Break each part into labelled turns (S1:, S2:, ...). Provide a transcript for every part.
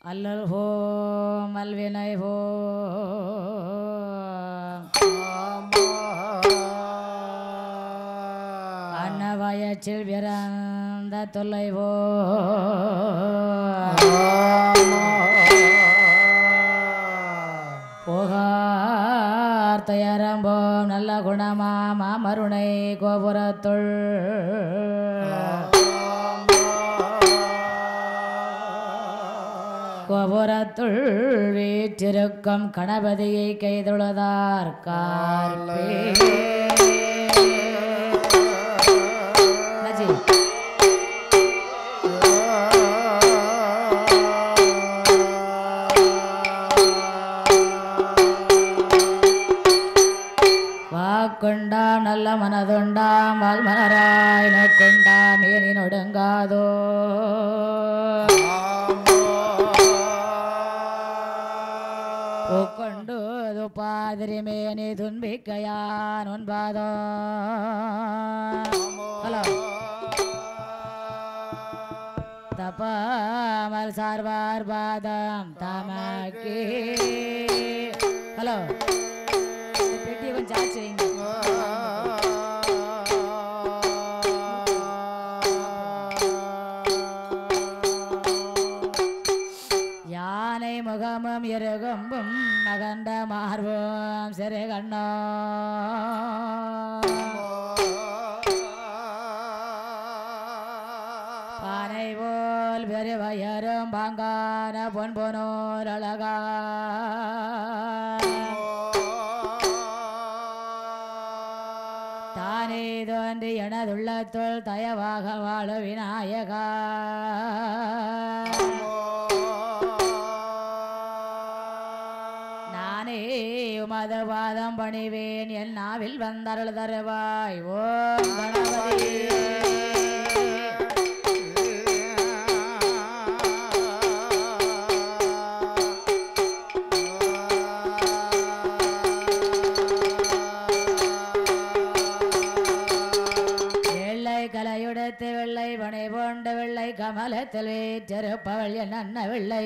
S1: அல்லல் home அல்வினை home அன்னவயச்சில் பிறந்த தொல்லை புகார் துயரம்போம் நல்ல குணமா மாமருணை கோபுரத்துள் கோபுரத்துள் வீற்றிருக்கும் கணபதியை கைதொழுதார் கார்பே வாக்குண்டாம் நல்ல மனதுண்டாம் வால்மலராய் நோக்குண்டாம் ஏனின் ஒடுங்காதோ பூக்கொண்டு துப்பாதிரிமேனி துன்பிக்கையான் உன்பாதோ ஹலோ தப்பாமல் சார்வார் பாதம் தமக்கே ஹலோ பெட்டியை கொஞ்சம் ஆச்சு வைங்க யானை முகமும் இருகொம்பும் மகண்ட மார்பும் சிறு கண்ணோ பானை போல் பெருவயரும் பாங்கான பொன்பொனோர் அழகா தானே தோன்றி எனதுள்ளத்துள் தயவாக வாழ விநாயகா நானே உமது பாதம் பணிவேன் என் நாவில் வந்தருள் தருவாய் ஓம் கணபதி கலையுடத்து வெள்ளை பனை போண்ட வெள்ளை கமலத்தில் வீற்றிருப்பவள் என் அன்ன வெள்ளை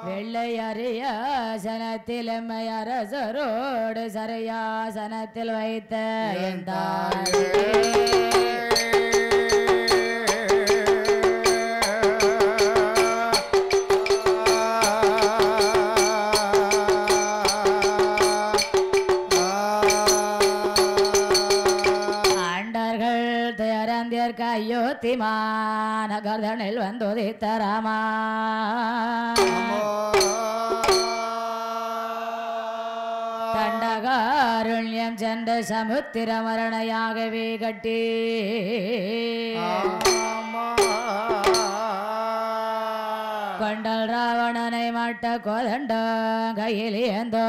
S1: வெள்ளை அரியாசனத்தில் எம்மை அரசரோடு சரியாசனத்தில் வைத்த என் யோத்திமானகர்தனில் வந்துதித்தராமா தண்டகாருண்யம் சென்று சமுத்திர மரணையாகவே கட்டி கொண்டல் ராவணனை மாட்ட கோதண்ட கையில் ஏந்தோ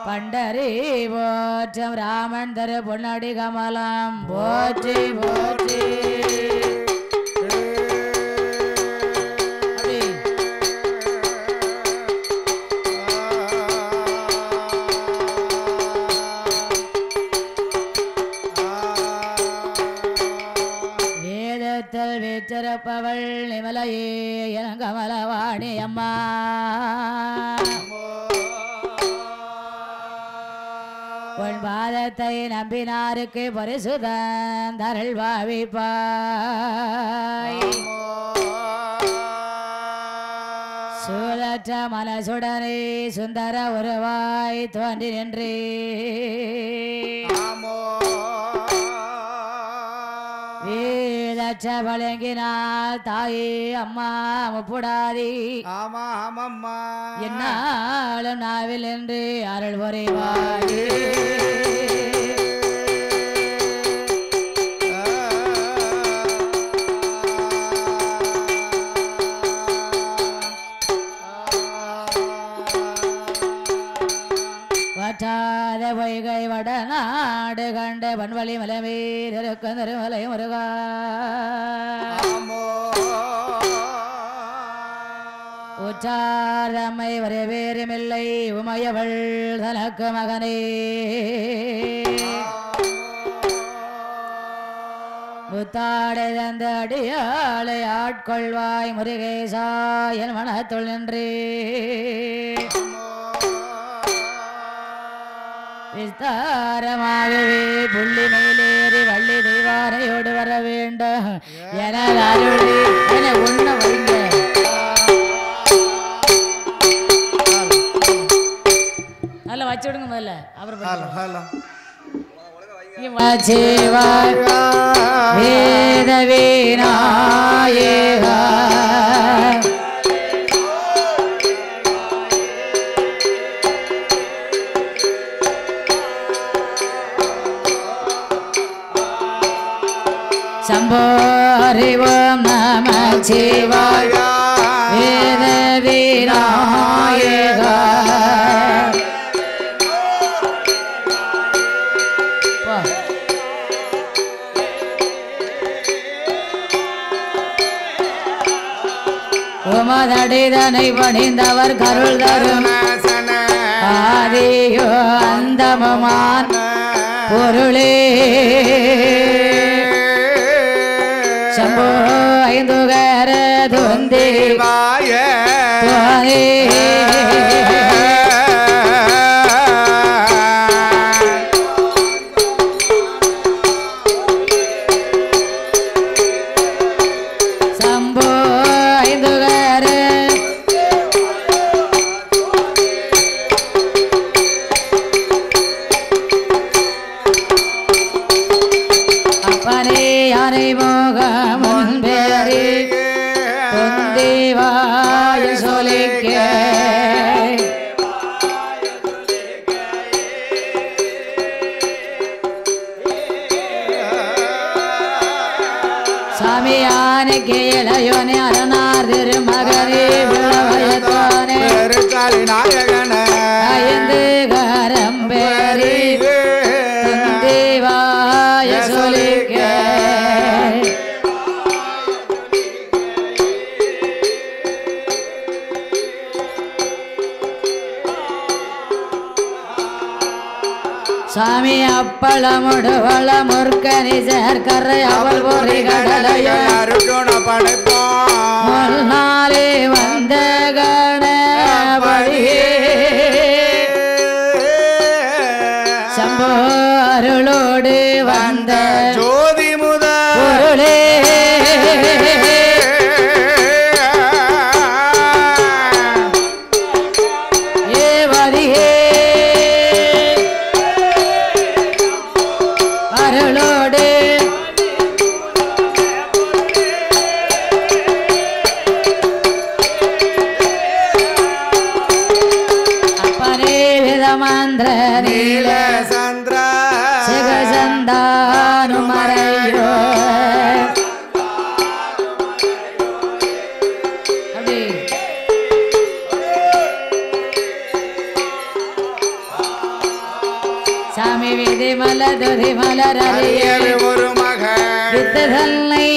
S1: பண்டரி போற்றம் ராமன் தரு பொன்னடி கமலம் போற்றி போற்றி வேதத்தில் வீற்றிருப்பவள் நிமலையே என் கமலவாணி அம்மா உன் பாதத்தை நம்பினாருக்கு பரிசுதந்தருள் பாவிப்பாய் சூழற்ற மனசுடனே சுந்தர உருவாய் தோன்றி நின்றே வீதற்ற வழங்கினால் தாயே அம்மா முப்புடாதி என்னாலும் நாவில் என்று அருள் புரிவாய் வற்றாத பொய்கை வடநாடு கண்ட பண்வழி மலைமீர் இருக்கும் திருமலை முருகா உச்சாரம்மை வரவேறுமில்லை உமையவள் தனக்கு மகனே முத்தாடை தந்த அடியாளை ஆட்கொள்வாய் முருகேசா என் மனத்துள் நின்றே விஸ்தாரமாகவே புள்ளி மேலேறி வள்ளி தெய்வானையோடு வர வேண்டும் என அருளி என உண்ண வைங்க அல்ல வச்சு விடுங்க முதல்ல அப்புறம் வேத வீணாயேகா சம்போ ஹரிவோம் நம சிவாய வேத வீணாயேகா உமதடிதனை பணிந்தவர் கருள் தரும் ஆதியோ அந்தமுமான் பொருளே சம்போ ஐந்துகர துந்தேவாய இளையோனே அரணார் திருமகனே விளவயத்தோனே ஐந்து கரம்பேரி தேவாய சொல்லிக்க சாமி அப்பளமுடு வள முற்கனி சேர்க்கரை அவள் பொறி கடலையோ முன்னாலே வந்த கணபதியே சம்போ அருளோடு வந்த ஜோதி முத பொருளே ஒரு மகனை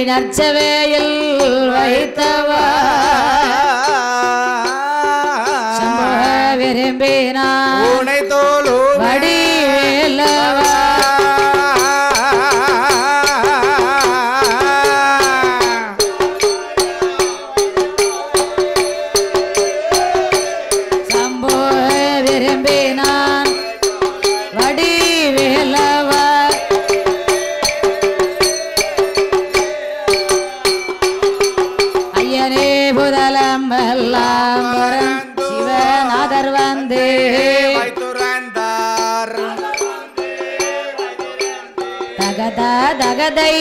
S1: நற்சவேயில் வைத்தவா விரும்பினான் உனை தோளு வடிவேலவா சம்போ விரும்பினான் வடிவேலவா ஐயனே புதலம்பெல்லாம் சிவநாதர் வந்து தகத தகதை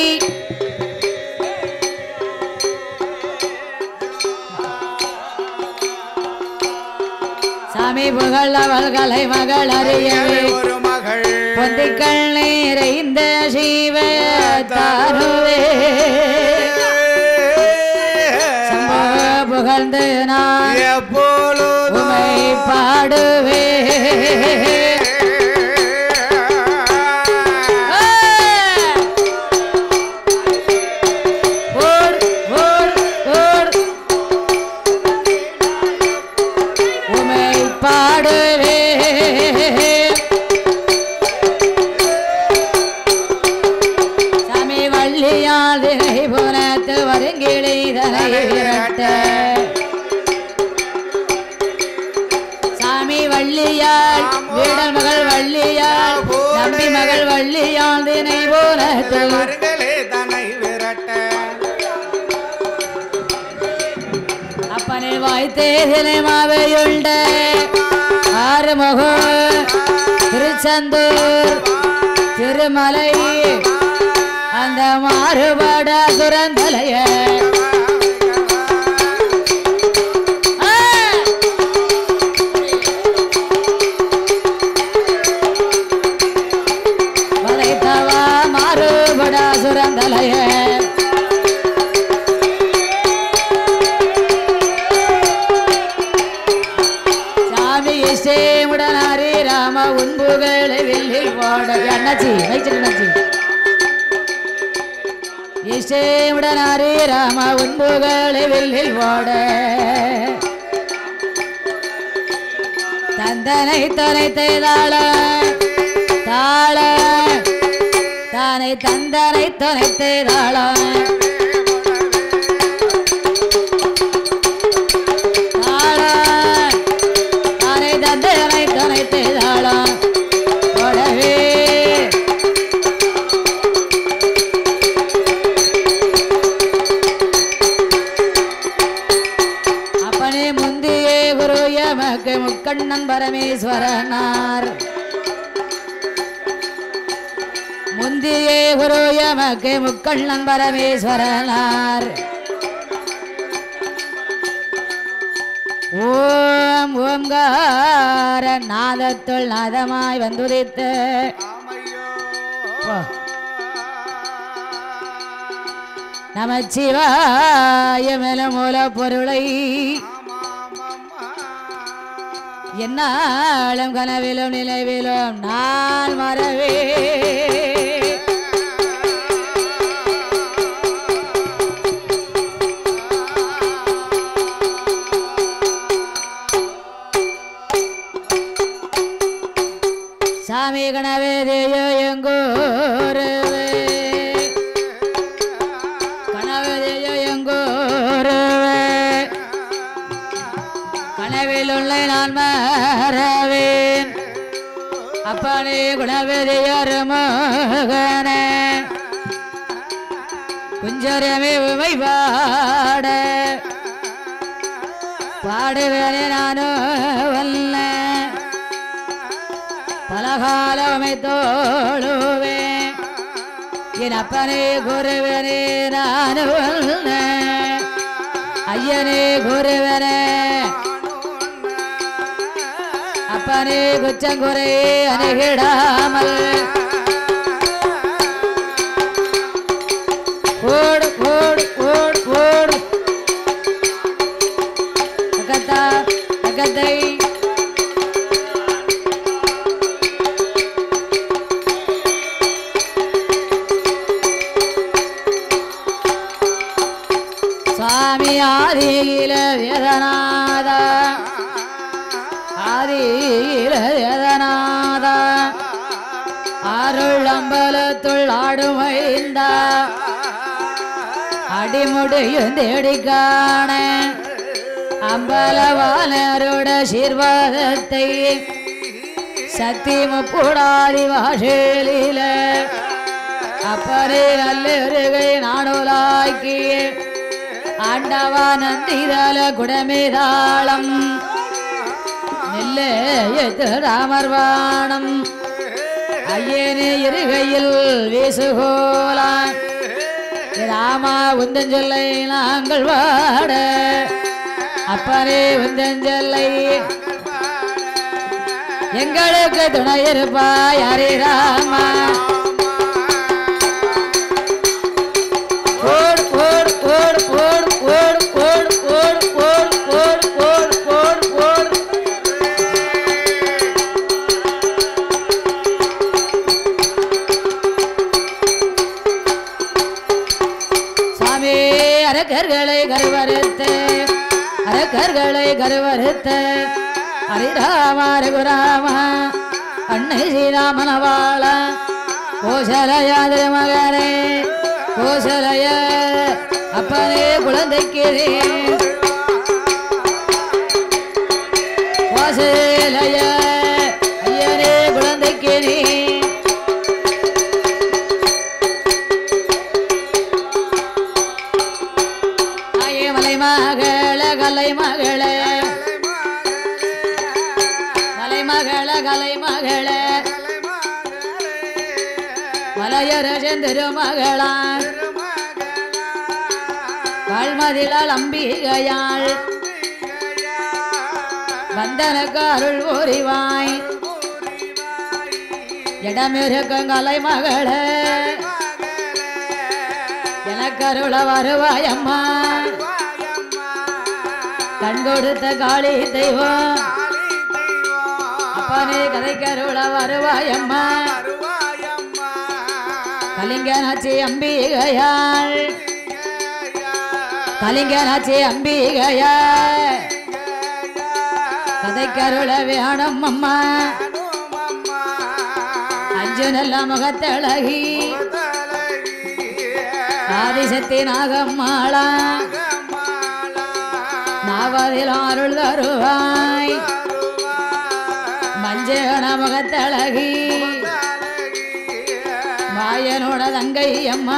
S1: சாமி புகழ் அவள்களை மகள் அறியவே பொந்திக்கள் நிறைந்த சிவ தாருவே புகழ்ந்து நான் உமை பாடுவே மகள் வள்ளியான் தினை போல
S2: மருகளே தனை விரட்ட
S1: அப்பனை வாய்த்தே தினை மாவையுண்ட ஆறுமுகம் திருச்செந்தூர் திருமலை அந்த மாறுபட சுரந்தலைய வளைத்தவா மாறுபட சுரந்தலைய சாமி இசைமுடனாரி ராம உன்புகளை வெள்ளில் போட அண்ணாச்சி வைச்சிருந்தாச்சி இசைமுடனாரி ராம உன்புகளை வெள்ளில் போட தந்தனை தொலைத்தை தாள தாள தானை தந்தனை தொலைத்தை தாள தாள தானை தந்தனை தொலைத்தை தாள போடவே அப்பனே முந்தியே குரு எமக்கு முக்கண்ணன் பரமேஸ்வரனார் முந்தியே குரு எமக்கு முக்கண்ணன் பரமேஸ்வரனார் ஓம் ஓம்கார நாதத்துள் நாதமாய் வந்துதித்து நமச்சிவாய மேல மூல பொருளை என்னாலும் கனவிலும் நினைவிலும் நான் மறவே சாமி கனவே தேயோ எங்கோருவே கனவே தேயோ எங்கோருவே கனவில் உள்ள நான் மறவேன் அப்பனே குணவதியர் மகனே குஞ்சரமே உமை பாட பாடுவேனே நானோ வல்ல பலகாலமை தோழுவேன் என் அப்பனே குருவனே நானோ வல்ல ஐயனே குருவனே அப்பனே குச்சங்குறை அணுகிடாமல் ஓடு ஓடு ஓடு ஓடு அகத்தா அகத்தை சுவாமி ஆதியில வேதநாத ஆதியில வேதநாத அருள் அம்பலத்துள் ஆடுமைந்த அடிமுடியும் தேடி காண அம்பலவானருட சீர்வாதத்தை சக்தி முப்புடாதி வாசலில அப்பரே நல்லருகை நாடுலாக்கி ஆண்டவா நந்திதல குடமேதாளம் நெல்லையத்து ராமர்வாணம் ஐயனே இருகையில் வீசுகோலா ராமா உந்தஞ்சொல்லை நாங்கள் வாட அப்பனே உந்தஞ்சொல்லை எங்களுக்கு துணை இருப்பாய் ஹரி ராமா ஓடு ஓடு ஓடு ஓடு ஓடு ஓடு ஓடு ஓடு ஓடு ஓடு ஓடு சாமி அரக்கர்களை கருவறுத்து அரக்கர்களை கருவறுத்து ஹரிராம ரகுராம அன்னை ஸ்ரீராமனவாள கோசலய திருமகனே கோசலய அப்பனே குழந்தைக்கு கோசலய ஐயனே குழந்தைக்கு மலையரசன் திருமகளா வாழ்மதிலால் அம்பிகையாள் வந்தனக்கு அருள் புரிவாய் இடமிருக்கும் கலை மகளே எனக்கு அருள வருவாயம்மா கண் கொடுத்த காளி தெய்வம் அப்பனே கதைக்கருள வருவாயம்மா கலிங்கனாச்சி அம்பிகையாள் கலிங்கனாச்சி அம்பிகையாள் கதைக்கருள வேணும் அம்மா அஞ்சு நல்ல முகத்தழகி ஆதிசக்தி நாகம்மாளா நாவதில் அருள் தருவாய் மஞ்சன முகத்தழகி மாயனோட தங்கை அம்மா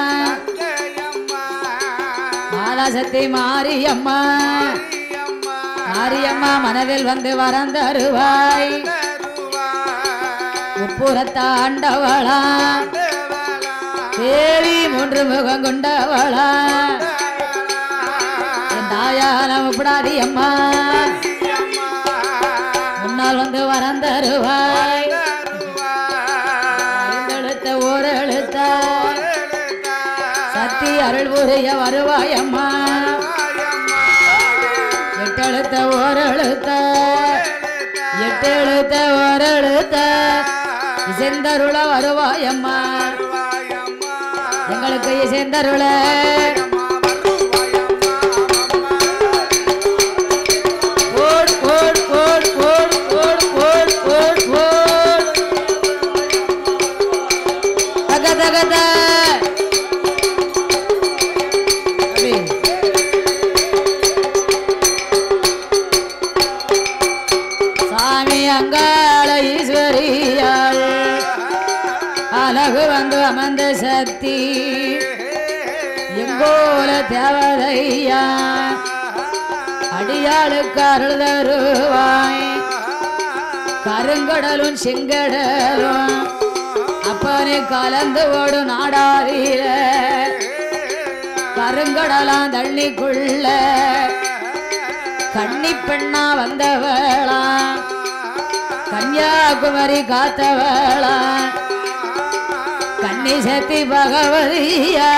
S1: மாலாசக்தி மாரியம்மா மாரியம்மா மனதில் வந்து வரம் தருவாய் உப்புறத்தாண்டவளா தேவி மூன்று முகம் கொண்டவளா தாயான உப்படாதி அம்மா முன்னால் வந்து வரம் தருவாய் எழுத்த ஓர் எழுத்த சக்தி அருள் புரிய வருவாய் அம்மா எட்டெழுத்த ஓர் எழுத்த எட்டெழுத்த ஓர் எழுத்த இசைந்தருள வருவாய் அம்மா எங்களுக்கு இசைந்தருள சாமி அங்காள ஈஸ்வரியாள் அழகு வந்து அமர்ந்த சக்தி எங்கோல தேவதையா அடியாளுக்கு அருள் தருவாய் கருங்கடலும் செங்கடலும் அப்பனே கலந்து ஓடும் நாடாரில கருங்கடலாம் தண்ணிக்குள்ள கன்னி பெண்ணா வந்தவளா கன்னியாகுமரி காத்தவளா கன்னி சக்தி பகவதியா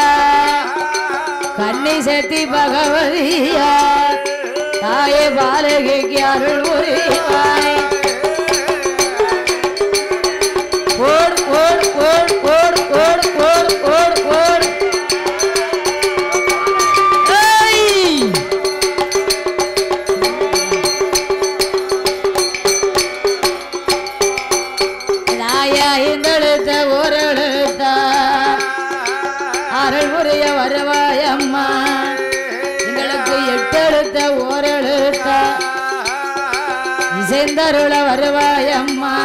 S1: கன்னி சக்தி பகவதியா தாயே பாலகிக்கு அருள் புரிவாய் ஓடு ஓடு ஓடு ஓடு ஓடு ஓடு ஓடு ஓடு தாயா இந்தெழுத்த ஒரு எழுத்த அருள் புரிய வருவாயம்மா எங்களுக்கு எட்டெழுத்த ஓர் எழுத்த இசைந்தருள வருவாயம்மா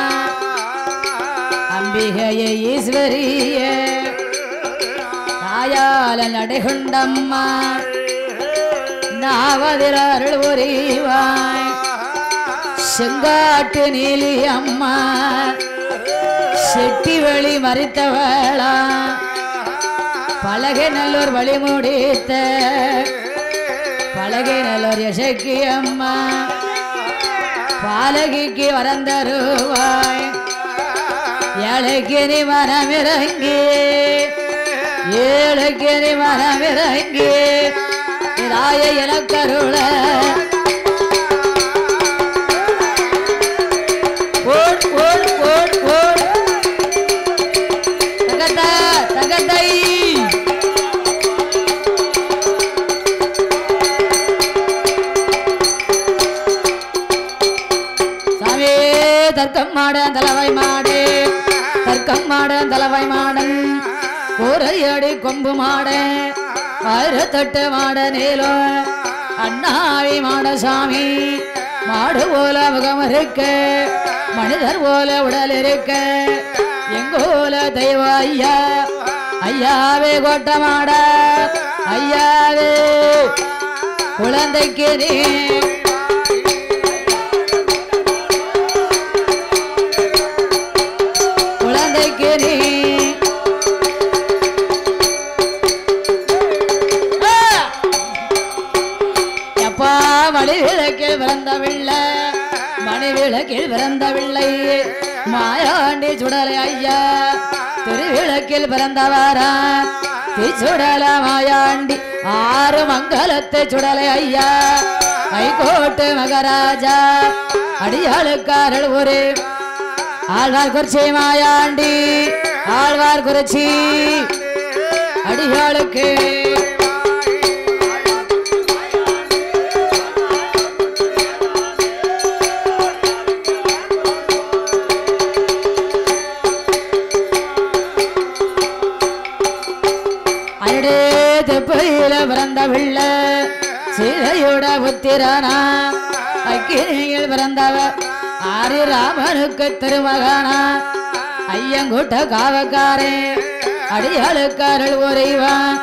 S1: அம்பிகையே ஈஸ்வரியே தாயால நடைகொண்டம்மா நாவதில் அருள் புரிவாய் செங்காட்டு நீலி அம்மா செட்டி வழி மறித்தவளா பலகை நல்லூர் வழி முடித்த பலகை நல்லூர் யசக்கி அம்மா பாலகிக்கு வரந்தருவாய் ஏழைக்கு நீ மனமிறங்கி ஏழைக்கு நீ மனமிறங்கி தாய எனக்கருள ஓட் ஓட் ஓட் ஓட் தகத தகதை சாமி தர்க்கம் மாட தலவை மாடு தர்க்கம் மாட தலவை மாடன் கோரையடி கொம்பு மாட ஆயிரத்தெட்டு மாட நீளம் அண்ணாவி மாட சாமி மாடு போல முகம் இருக்க மனிதர் போல உடல் இருக்க எங்கோல தெய்வ ஐயா ஐயாவே கோட்ட மாட ஐயாவே குழந்தைக்கு நீ குழந்தைக்கு நீ திருவிளக்கில் பிறந்த பிள்ளை மாயாண்டி சுடலை ஐயா திருவிளக்கில் பிறந்தவாரா சுடல மாயாண்டி ஆறு மங்கலத்தை சுடலை ஐயா கைகோட்டு மகராஜா அடியாளுக்காரல் ஒரு ஆழ்வார் குறிச்சி மாயாண்டி ஆழ்வார் குறிச்சி அடியாளுக்கு பிறந்த பிள்ளை சீதையோட புத்திரனா அக்கினியில் பிறந்தவர் ஆரி ராமனுக்கு திருமகனா ஐயங்கூட்ட காவக்காரே அடியாளுக்காரல் உரைவான்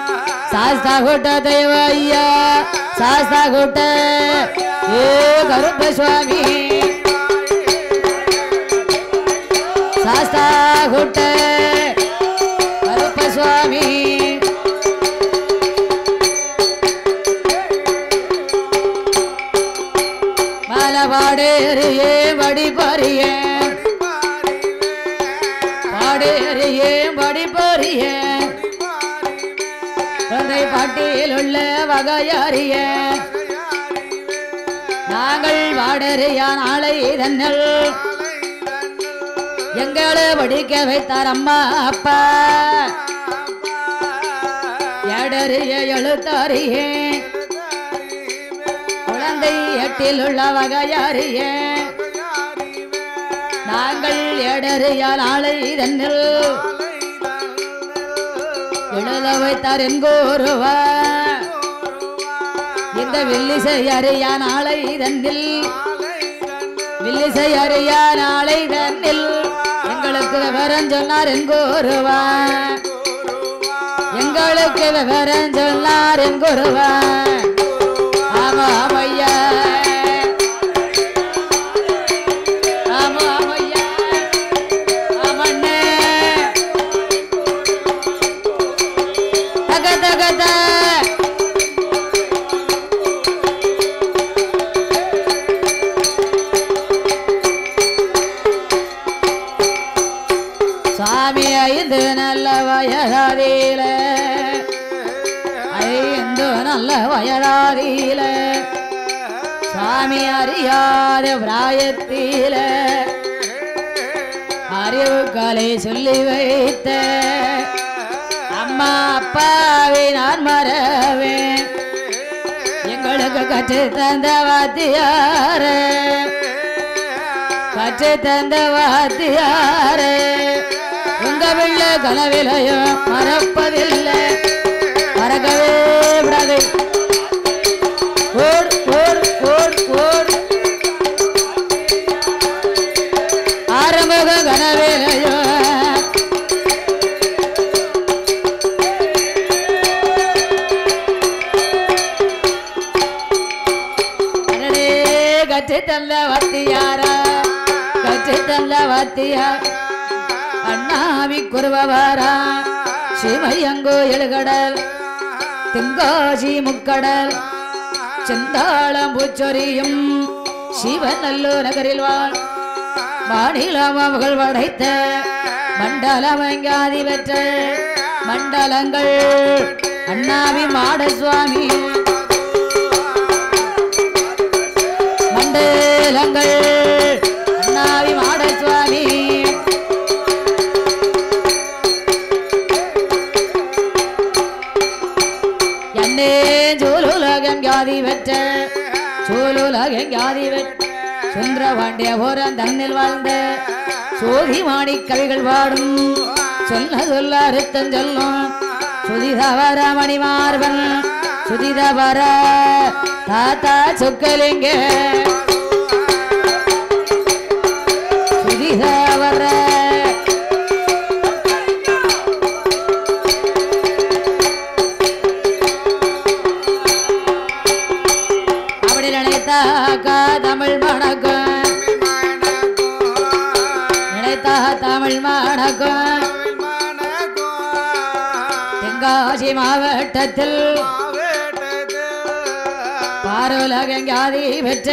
S1: சாஸ்தா கூட்ட தெய்வ ஐயா சாஸ்தா கூட்ட ஏ கருப்ப சுவாமி சாஸ்தா கூட்ட கருப்ப சுவாமி பாடேறியே வடிபறியே பாடேறியே வடிபறியே தந்தை பாட்டியில் உள்ள வகையறிய நாங்கள் பாடறியா நாளை தன்னல் எங்களை படிக்க வைத்தார் அம்மா அப்பா எடறிய எழுத்தறியே எட்டில் உள்ள வகையறிய நாங்கள் எடறிய நாளை தன்னில் எழுத வைத்தார் என்கூறுவா இந்த வில்லிசை அறியா நாளை தன்னில் வில்லிசை அறியா நாளை தன்னில் எங்களுக்கு விவரம் சொன்னார் என்கூறுவா எங்களுக்கு விவரம் சொன்னார் என்கூறுவா ஆமா ஐயா சுவாமி ஐந்து நல்ல வயதாதியில ஐந்து நல்ல வயதாதியில சுவாமி அறியாத பிராயத்தில அறிவு கலை சொல்லி வைத்த அம்மா அப்பாவை நான் மறவேன் எங்களுக்கு கற்று தந்த வாத்தியாரு கற்று தந்த வாத்தியாரு உங்க பிள்ளை கனவிலையும் மறப்பதில்லை மறக்கவே விடாது ஓர் ஓர் ஓர் ஓர் ஆரம்பக கனவிலையும் கற்று தந்த வாத்தியாரா கற்று தந்த வாத்தியார் அண்ணாவி குருவவாரா சிவயங்கோ எழுகடல் தென்காசி முக்கடல் செந்தாளம் பூச்சொரியும் சிவநல்லூர் நகரில் வாழ் மாநிலமகள் படைத்த மண்டலமங்காதி பெற்ற மண்டலங்கள் அண்ணாவி மாடசுவாமி மண்டலங்கள் அண்ணாவி மாடசுவாமி என்னே சோலுலகம் ஜாதி பெற்ற சோலுலகம் ஜாதி பெற்ற சுந்தரபாண்டிய போரன் தன்னில் வாழ்ந்த சோதி மாணி கவிகள் பாடும் சொல்ல சொல்ல அறுத்தம் சொல்லும் சுதிதவர மணிமார்பன் சுதிதவர தாத்தா சொக்கலிங்க சுதிதவர அப்படி நினைத்தாக்கா தமிழ் மணக்கும் நினைத்தா தமிழ் மணக்கும் தென்காசி மாவட்டத்தில் பாருலகங்காதி பெற்ற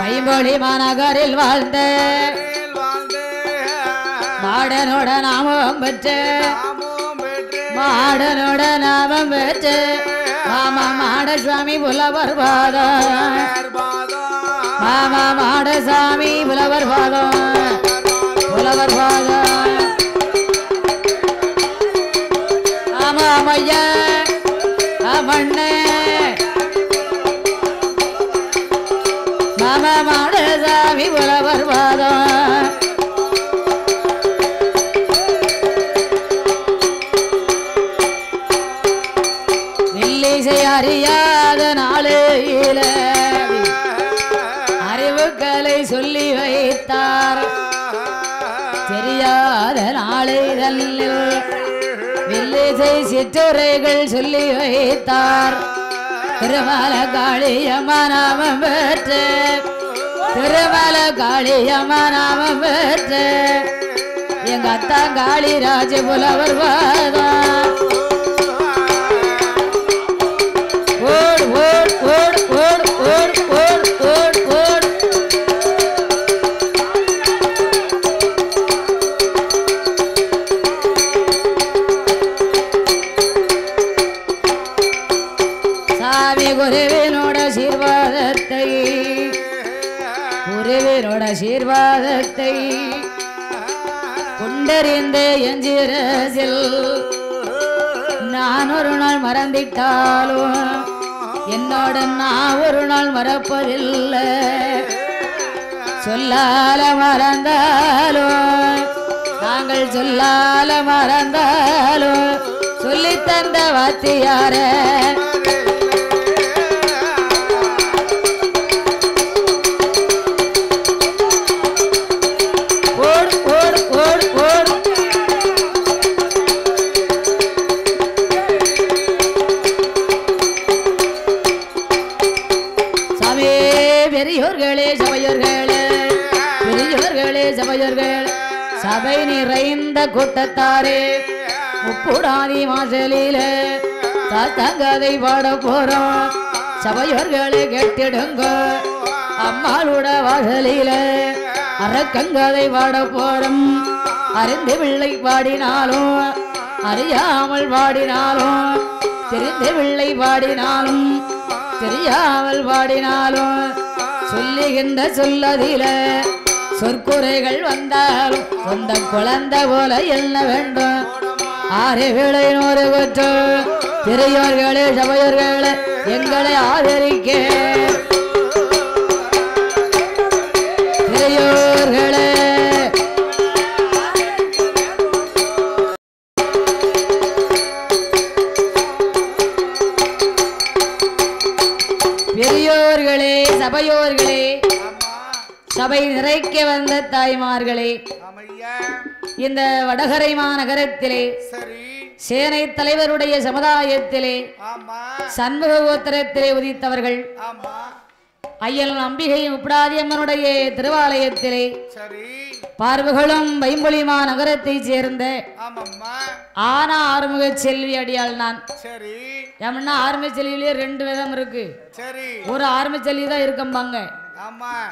S1: ஐம்பொழி மாநகரில் வாழ்ந்த மாடனோட நாமம் பெற்று மாடனோட நாமம் பெற்று மாமா மாடசாமி புலவர் பாதம் மாமா மாடசாமி புலவர் பாதம் புலவர் பாதம் ஆமா மையா மண்ணே மாமா மாடசாமி புலவர் பாதம் அறியாத நாளையில அறிவுகளை சொல்லி வைத்தார் தெரியாத நாளையில் வில்லிசை சிற்றுரைகள் சொல்லி வைத்தார் திருமல காளியம்மா நாமம் பெற்று திருமல காளியம்மா நாமம் பெற்று எங்க அத்தா காளிராஜ புலவர் வாதம் ஓடு ஓடு ஓடு ஓடு ஓடு ஓடு ஓடு ஓடு சாமி குருவினோட ஆசீர்வாதத்தை குருவினோட ஆசீர்வாதத்தை கொண்டறிந்த எஞ்சிரசில் நான் ஒரு நாள் மறந்திட்டாலும் என்னோட நான் ஒரு நாள் மறப்பதில்லை சொல்லால மறந்தாலும் நாங்கள் சொல்லால மறந்தாலும் சொல்லி தந்த வாத்தியார ஓடு ஓடு ஓடு ஓடு சாமி பெரியோர்களே சபையோர்களே பெரியோர்களே சபையோர்கள் சபை நிறைந்த கூட்டத்தாரே முப்புடாதி மாசலில தாத்தங்கதை பாட போறோம் சபையோர்களே கேட்டிடுங்க அம்மாளோட வாசலில அரக்கங்கதை பாட போறோம் அறிந்து பிள்ளை பாடினாலும் அறியாமல் பாடினாலும் தெரிந்து பிள்ளை பாடினாலும் தெரியாமல் பாடினாலும் சொல்லுகின்ற சொல்லதில சொற்குறைகள் வந்தாலும் சொந்த குழந்தை போல என்ன வேண்டும் ஆறு வேளை நூறு கொற்று பெரியோர்களே சபையோர்களே எங்களை ஆதரிக்க பெரியோர்களே பெரியோர்களே சபையோர்களே சபை நிறைக்க வந்த தாய்மார்களே இந்த வடகரை மாநகரத்திலே சேனை தலைவருடைய சமுதாயத்திலே சண்முக கோத்திரத்திலே உதித்தவர்கள் ஐயன் அம்பிகை உப்படாதியம்மனுடைய திருவாலயத்திலே பார்வகளும் வைம்பொலிமா நகரத்தை சேர்ந்த ஆனா ஆறுமுக செல்வி அடியாள் நான் ஏன்னா ஆறுமுக செல்வியிலே ரெண்டு விதம் இருக்கு ஒரு ஆறுமுக செல்வி தான் இருக்கம்பாங்க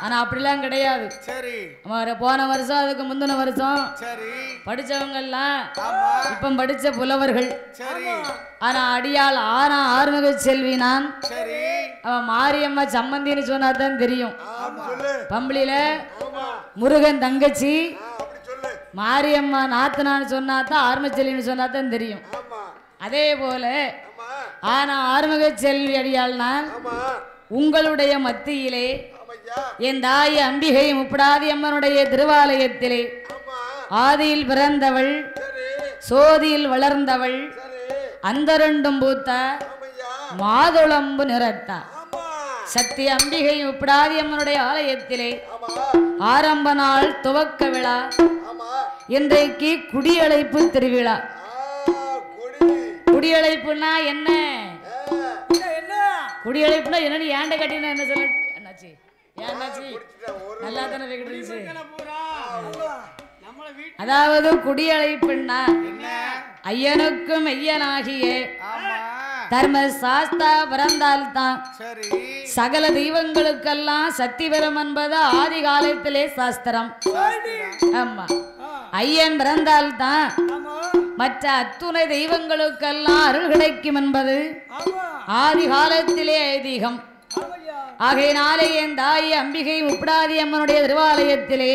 S1: ஆனா அப்படிலாம் கிடையாது போன வருஷம் அதுக்கு முந்தின வருஷம் படிச்சவங்க எல்லாம் இப்ப படிச்ச புலவர்கள் ஆனா அடியாள் ஆனா ஆறுமுக செல்வி நான் அவன் மாரியம்மா சம்மந்தின்னு சொன்னாதான் தெரியும் பம்பளியில முருகன் தங்கச்சி மாரியம்மா நாத்தனான்னு சொன்னாதான் ஆறுமுக செல்வின்னு சொன்னாதான் தெரியும் அதே போல ஆனா ஆறுமுக செல்வி அடியாள் நான் உங்களுடைய மத்தியிலே என் தாய் அம்பிகை முப்படாதி அம்மனுடைய திருவாலயத்திலே ஆதியில் பிறந்தவள் சோதியில் வளர்ந்தவள் அந்த ரெண்டும் பூத்த மாதுளம்பு நிறத்தா சக்தி அம்பிகை முப்படாதி அம்மனுடைய ஆலயத்திலே ஆரம்ப நாள் துவக்க விழா இன்றைக்கு குடியழைப்பு திருவிழா குடியழைப்புனா என்ன குடியழைப்புனா என்னன்னு ஏண்ட கட்டினா என்ன சொல்ல என்னாச்சு ஏன்னாச்சு நல்லா தானே வெகிட்டுருச்சு அதாவது குடியழைப்புன்னா ஐயனுக்கும் ஐயனாகிய தர்ம சாஸ்தா பிறந்தால்தான்
S2: சரி
S1: சகல தெய்வங்களுக்கெல்லாம் சக்தி பெறும் என்பது ஆதி காலத்திலே சாஸ்திரம். ஆமா, ஐயன் பிறந்தால்தான் மற்ற அத்துணை தெய்வங்களுக்கெல்லாம் அருள் கிடைக்கும் என்பது ஆதி காலத்திலே ஐதீகம். ஆகையினாலே என் தாய் அம்பிகை முப்படாதி அம்மனுடைய திருவாலயத்திலே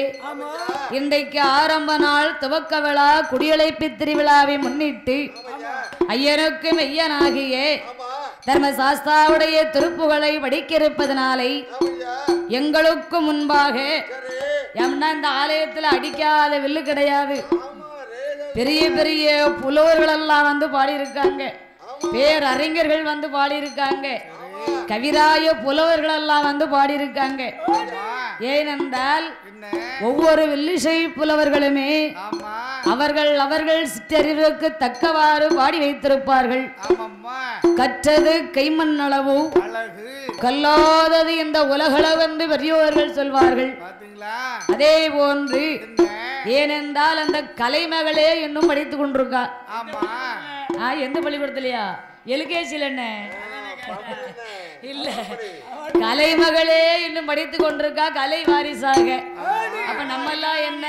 S1: இன்றைக்கு ஆரம்ப நாள் துவக்க விழா குடியழைப்பு திருவிழாவை முன்னிட்டு ஐயனுக்கு மெய்யனாகிய தர்மசாஸ்தாவுடைய திருப்புகளை படிக்கிருப்பதனாலே எங்களுக்கு முன்பாக இந்த ஆலயத்தில் அடிக்காத வில்லு கிடையாது. பெரிய பெரிய புலவர்கள் எல்லாம் வந்து பாடியிருக்காங்க, பேரறிஞர்கள் வந்து பாடியிருக்காங்க, கவிராய புலவர்கள் எல்லாம் வந்து பாடியிருக்காங்க. ஏனென்றால் ஒவ்வொரு வில்லிசை புலவர்களுமே அவர்கள் அவர்கள் சிற்றறிவுக்கு தக்கவாறு பாடி வைத்திருப்பார்கள். கற்றது கைமண் அளவு, கல்லாதது இந்த உலகளவு என்று பெரியோர்கள் சொல்வார்கள். அதே போன்று ஏனென்றால் அந்த கலைமகளே இன்னும் படித்துக் கொண்டிருக்கா. எந்த பள்ளிக்கூடத்திலையா? எல்கேஜில என்ன இல்ல, கலைமகளே இன்னும் படித்துக் கொண்டிருக்கா, கலை வாரிசாக. அப்ப நம்ம எல்லாம் என்ன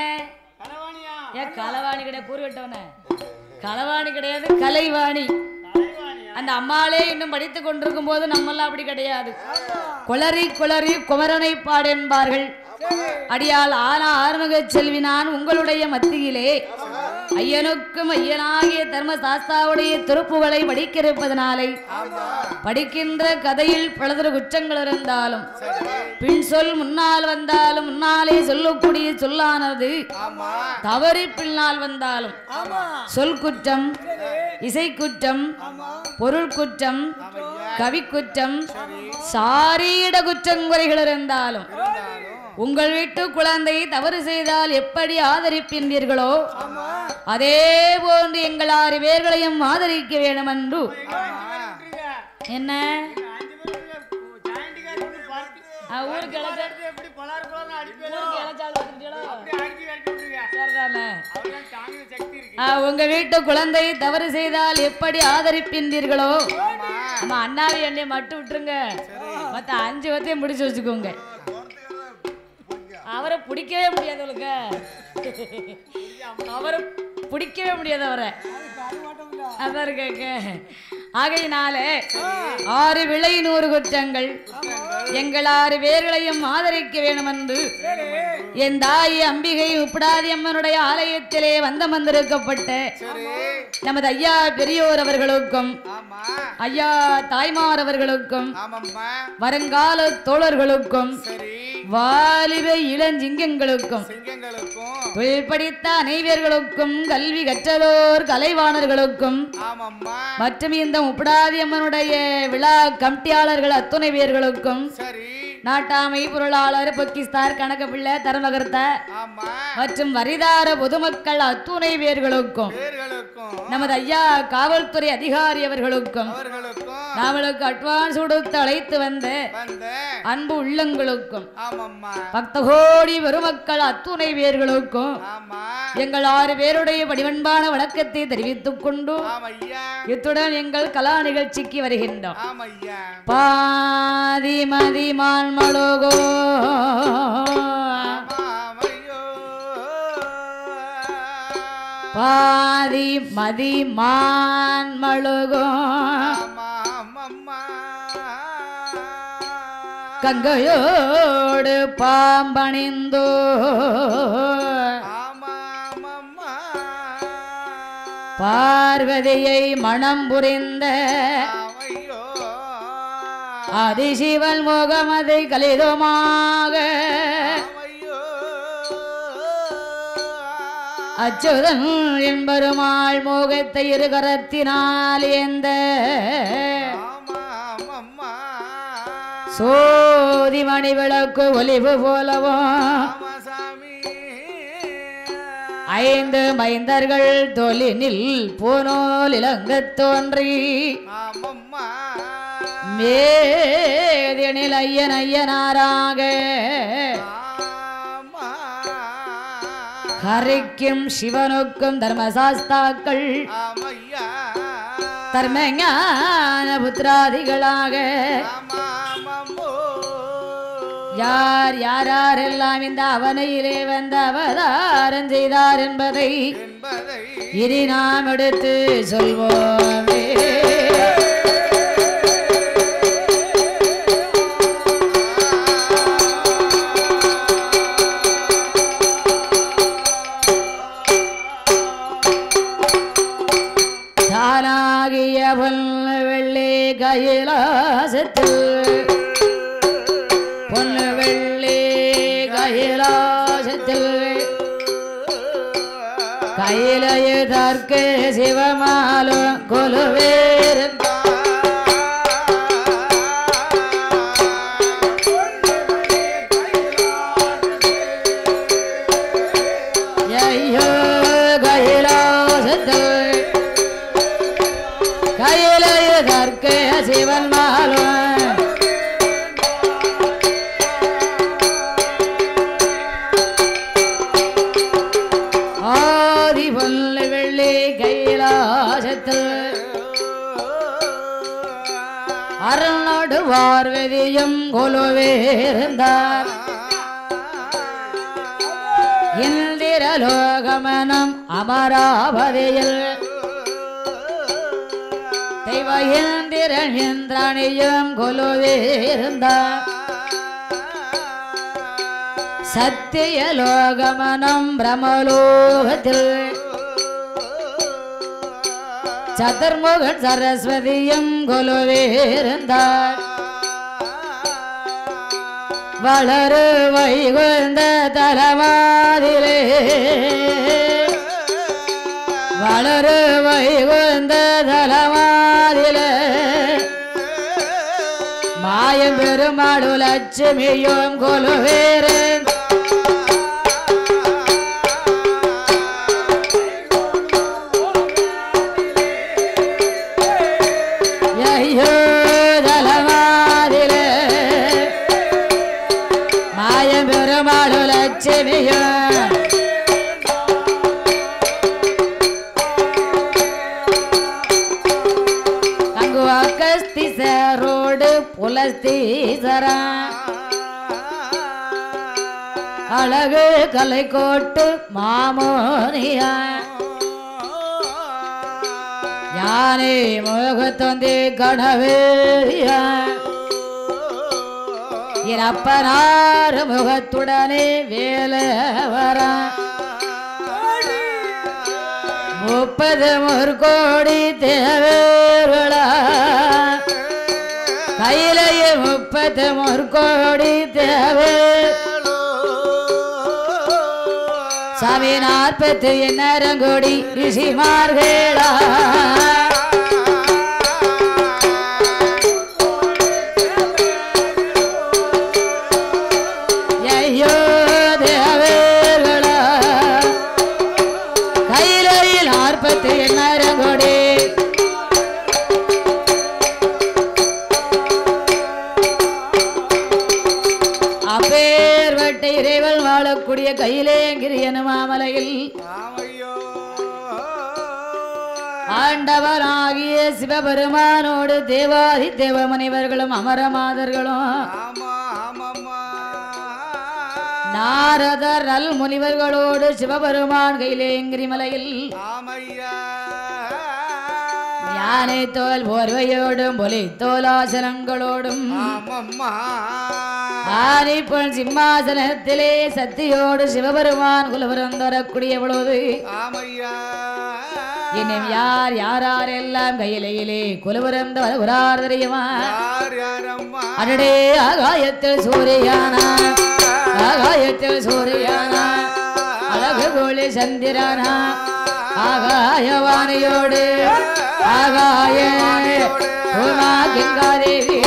S1: ஏன் களவாணி கிடையாது, கூறுகட்டவன களவாணி கிடையாது, கலைவாணி. அந்த அம்மாளே இன்னும் படித்துக் கொண்டிருக்கும் போது நம்மெல்லாம் அப்படி கிடையாது. குளறி குளறி குமரனை பாடு என்பார்கள். அடியால் ஆனா ஆறுமுக செல்வி நான் உங்களுடைய மத்தியிலே ஐயனுக்கும் ஐயனாகிய தர்மசாஸ்தாவுடைய திருப்புகளை படிக்கிருப்பதனாலே படிக்கின்ற கதையில் பலதர குற்றங்கள் இருந்தாலும் பின் சொல் முன்னால் வந்தாலும் முன்னாலே சொல்லக்கூடிய சொல்லானது தவறி பின்னால் வந்தாலும் சொல் குற்றம், இசை குற்றம், பொருள் குற்றம், கவி குற்றம், சாரீட குற்றங்குறைகள் இருந்தாலும் உங்கள் வீட்டு குழந்தை தவறு செய்தால் எப்படி ஆதரிப்பின்றீர்களோ அதே போன்று எங்கள் 6 பேர்களையும் ஆதரிக்க வேண்டும் என்று. என்ன உங்க வீட்டு குழந்தை தவறு செய்தால் எப்படி ஆதரிப்பின்றீர்களோ நம்ம அண்ணாவி எண்ணெய் மட்டும் விட்டுருங்க, மற்ற 5 வத்தையும் முடிச்சு வச்சுக்கோங்க. அவரை பிடிக்கவே முடியாது, அவரை பிடிக்கவே முடியாது அவரை. அதான் இருக்க. ஆகையினாலே 6 விளை 100 குற்றங்கள் எங்கள் 6 பேர்களையும் ஆதரிக்க வேண்டும் என்று என் தாய் அம்பிகை உப்படாதி அம்மனுடைய ஆலயத்திலே வந்திருக்கப்பட்ட நமது ஐயா பெரியோர் அவர்களுக்கும் ஐயா தாய்மார் அவர்களுக்கும் வருங்கால தோழர்களுக்கும் வாலிப இளஞ்சிங்கங்களுக்கும் தொழில் படித்த அனைவர்களுக்கும் கல்வி கற்றதோர் கலைவாணர்களுக்கும் மற்றும் இந்த முப்படாதி அம்மனுடைய விழா கமிட்டியாளர்கள் அத்துணை பேர்களுக்கும் நாட்டாமை பொருளாளர் பொக்கிஸ்தார் கணக்கு பிள்ளை தர்மகர்த்த மற்றும் வரிதார பொதுமக்கள் அத்துணை பேர்களுக்கும் நமது ஐயா காவல்துறை அதிகாரி அவர்களுக்கும் நாவலுக்கு அட்வான்ஸ் கொடுத்து அழைத்து வந்த அன்பு உள்ளங்களுக்கும் பக்த கோடி பெருமக்கள் அத்துணை பேர்களுக்கும் எங்கள் 6 பேருடைய பணிவன்பான வணக்கத்தை தெரிவித்துக் கொண்டு இத்துடன் எங்கள் கலா நிகழ்ச்சிக்கு வருகின்றோம். பாதி மதிமான் மலோகோ பாதி மதிமான் மலோகோ கங்கையோடு பாம்பணிந்தோ பார்வதியை மணம் புரிந்த ஆதிசிவன் முகமதை கலிதமாக அச்சுதன் என்பருமாள் மோகத்தை இருகரத்தினால் ஏந்த சோதி மணி விளக்கு ஒளிவு போலவோ 5 மைந்தர்கள் தொழினில் போனோல் இலங்கத் தோன்றி மேதினில் ஐயன் ஐயனாராக ஹரிக்கும் சிவனுக்கும் தர்மசாஸ்தாக்கள் தர்மஞான புத்திராதிகளாக யார் யாரெல்லாம் இந்த அவனையிலே வந்த அவதாரம் செய்தார் என்பதை இனி நாம் எடுத்து சொல்வோமே. தானாகிய பொன்வெள்ளி கைலாசத்தில் பொன்வெள்ளி கைலாசத்தில் கையிலயதற்கு சிவமாலும் கொலுவேறும் ஐயோ கைலாசத்தில் கையிலயதற்கு சிவன் மாலும் ஆதி பொல்லு வெள்ளி கைலாசத்தில் அருள்நாடு பார்வதியும் கொலுவேறுந்தார் இந்திரலோகமனம் அமராவதியில் தெய்வ இந்திரன் இந்திரணியும் கொலுவேறுந்தார் சத்தியலோகமனம் பிரமலோகத்தில் சதுர்முகன் சரஸ்வதியும் கொலுவேறுந்தார் வளரு வைகுந்த தலமாதிலே வளரு வைகுந்த தலமாதிலே மாயம் பெருமாடு லட்சுமியும் கொலுவேறு ஐயோ தலமாதிலே மாயம் பெருமாடு லட்சுமியும் அங்கு அகஸ்தீசரோடு புலஸ்தீசரா அழகு கலைக்கோட்டு மாமோனியா யானை முகத்தொந்தி கணவேரியா இறப்பனார் முகத்துடனே வேலவரா 30 முற்கோடி தேவேர்களா கையிலேயே 30 முற்கோடி தேவே சாமி 40 எண்ணரங்கோடி ரிஷிமார்களா ஐயோ தேவேர்களா கையிலேயே 40 எண்ணரங்கோடி அப்பேர்வட்ட இறைவன் வாழக்கூடிய கையிலேங்கிரியன மாமலையில் ஆண்டவராகிய சிவபெருமானோடு தேவாதி தேவ முனிவர்களும் அமரமாதர்களும் நாரதர் நல் முனிவர்களோடு சிவபெருமான் கையிலேங்கிரி மலையில் யானை தோல் போர்வையோடும் பொலி தோலாசனங்களோடும் ஆனைப்பொன் சிம்மாசனத்திலே சக்தியோடு சிவபெருமான் குலவரம் தரக்கூடிய பொழுது இன்னும் யார் யாரெல்லாம் கையிலே குலவரம் வருகிறார் தெரியுமா? அடடே ஆகாயத்தில் சூரியானா ஆகாயத்தில் சூரியானா அழகு கோழி சந்திரானா ஆகாயவாணியோடு ஆகாய உமா கங்காதேவி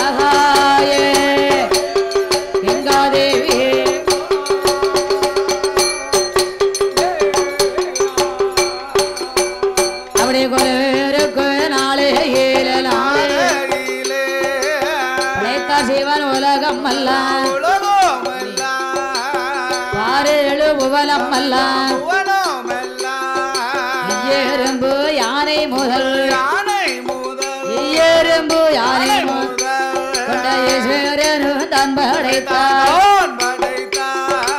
S1: ஆகாய கங்காதேவி அப்படி கொலுவேருக்கு நாளே 7 நாளே படைத்த சிவன் உலகம் அல்ல பாரேழு புவனம் அல்ல படைத்தான்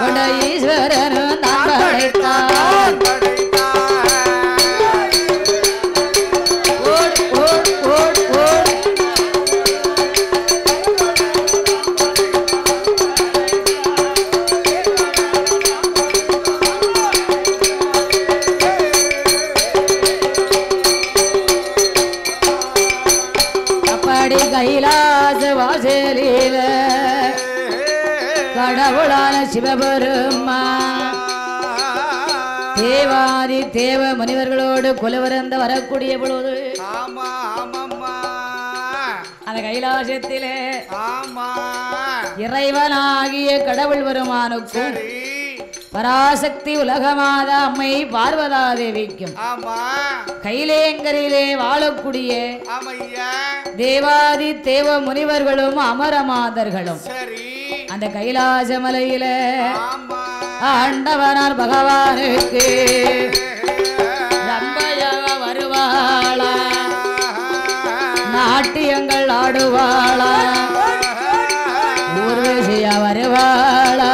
S1: கொண்ட ஈஸ்வரனும் தான் படைத்தான் கைலாச வாசலில கடவுளான சிவபெருமா தேவாதி தேவ முனிவர்களோடு குலவரந்த வரக்கூடிய பொழுது அந்த கைலாசத்திலே இறைவனாகிய கடவுள் வருமானுக்கும் பராசக்தி உலகமாத அம்மை பார்வதா தேவிக்கும் கைலேங்கரிலே வாழக்கூடிய தேவாதி தேவ முனிவர்களும் அமரமாதர்களும் அந்த கைலாச மலையில ஆண்டவனார் பகவானுக்கு ரம்பையாக வருவாளா நாட்டியங்கள் ஆடுவாளா ஊர்வசியா வருவாளா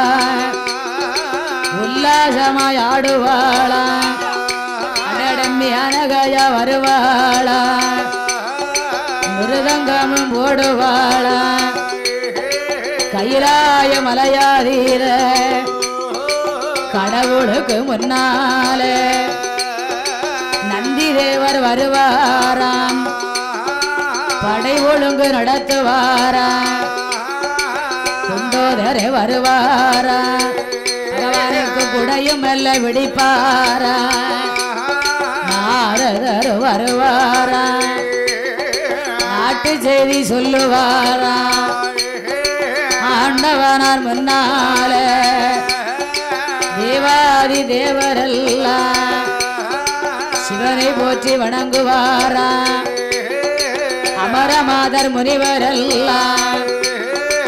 S1: உல்லாசமாய் ஆடுவாளா அடடம்பி அனகையா வருவாளா மிருதங்கமும் போடுவாளா கைலாய மலையாதீர கடவுளுக்கு முன்னாலே நந்தி தேவர் வருவாராம் படை ஒழுங்கு நடத்துவாராம் குண்டோதரை வருவாரா பகவானுக்கு குடையும் மெல்ல விடிப்பாரா நாரதர் வருவாரா நாட்டு செய்தி சொல்லுவாரா ஆண்டவனார் முன்னால தேவாதி தேவரெல்லாம் சிவனை போற்றி வணங்குவாரா அமரமாதர் முனிவரெல்லாம்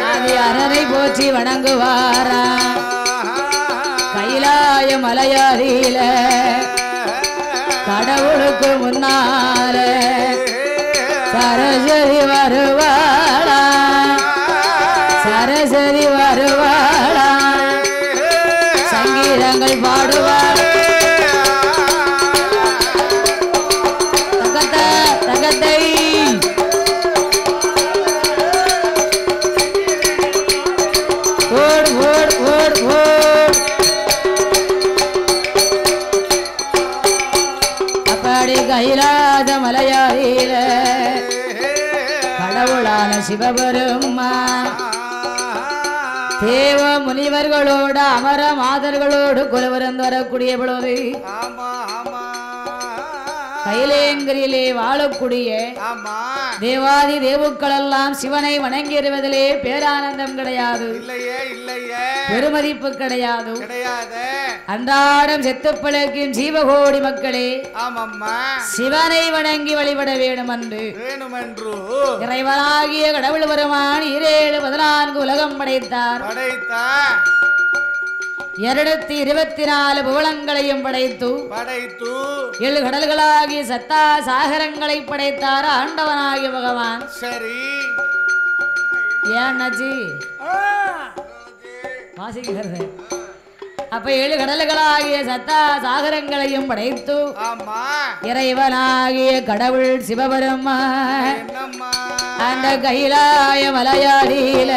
S1: ஆதி அரனை போற்றி வணங்குவாரா கைலாய மலையாதியில கடவுளுக்கு முன்னால சரஸ்வதி வருவாளா சரஸ்வதி வருவாளா சங்கீதங்கள் பாடுவாள் தகத்தை ஓடு ஓடு ஓடு ஓடு அப்படி கைலாத மலையாயில கடவுளான சிவபெருமா தேவ முனிவர்களோடு அமர மாதர்களோடு குலவரந்து வரக்கூடிய பொழுது கைலேங்கரிலே வாழக்கூடிய தேவாதி தேவுக்கள் எல்லாம் சிவனை வணங்கிடுவதிலே பேரானந்தம் கிடையாது, பெருமதிப்பு கிடையாது. அன்றாடம் செத்து பிழைக்கும் ஜீவகோடி மக்களே சிவனை வணங்கி வழிபட வேண்டும் என்று இறைவனாகிய கடவுள் பெருமான் 714 உலகம் படைத்தார். 224 புவனங்களையும் படைத்து 7 கடல்களாகிய சத்தா சாகரங்களை படைத்தார் ஆண்டவனாகிய பகவான். சரி ஏன்னாச்சு வாசிக்கிறது. அப்ப 7 கடல்களாகிய சத்தா சாகரங்களையும் படைத்து இறைவனாகிய கடவுள் சிவபெருமான் அந்த கைலாய மலையாடியில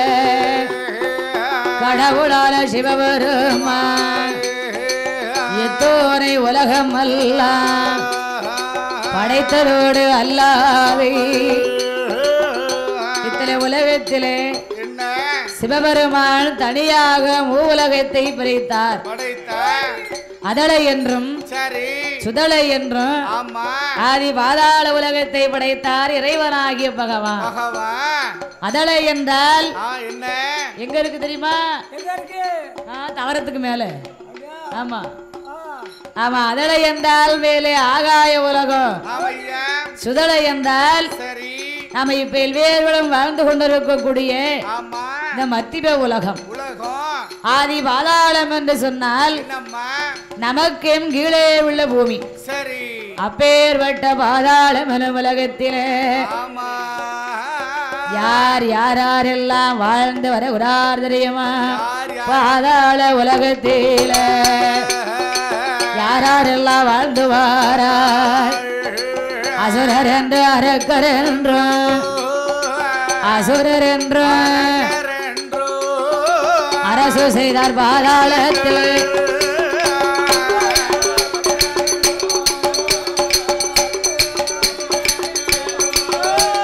S1: கடவுளான சிவபெருமான் எத்தோனை உலகம் அல்ல படைத்ததோடு அல்லாவே இத்தனை உலகத்திலே சிவபெருமான் தனியாக மூவுலகத்தை பிரித்தார். அதளை என்றும் சுதளை என்றும் ஆதி பாதாள உலகத்தை படைத்தார் இறைவனாகிய பகவான். அதளை என்றால் எங்க இருக்கு தெரியுமா? தவறத்துக்கு மேல. ஆமா ஆமா. அதளை என்றால் மேலே ஆகாய உலகம். சுதளை என்றால் நாம இப்ப எல்வேர்களும் வாழ்ந்து கொண்டிருக்கக்கூடிய இந்த மத்திய உலகம். ஆதி பாதாளம் என்று சொன்னால் நமக்கும் கீழே உள்ள பூமி. அப்பேற்பட்ட பாதாளம் எனும் உலகத்திலே யார் யாரெல்லாம் வாழ்ந்து வருகிறார் தெரியுமா? பாதாள உலகத்தில யாரெல்லாம் வாழ்ந்து வாரார்? அசுரர் என்று அரக்கர் என்றும் அசுரர் என்றும் அரசு செய்தார் பாதாளத்தில்.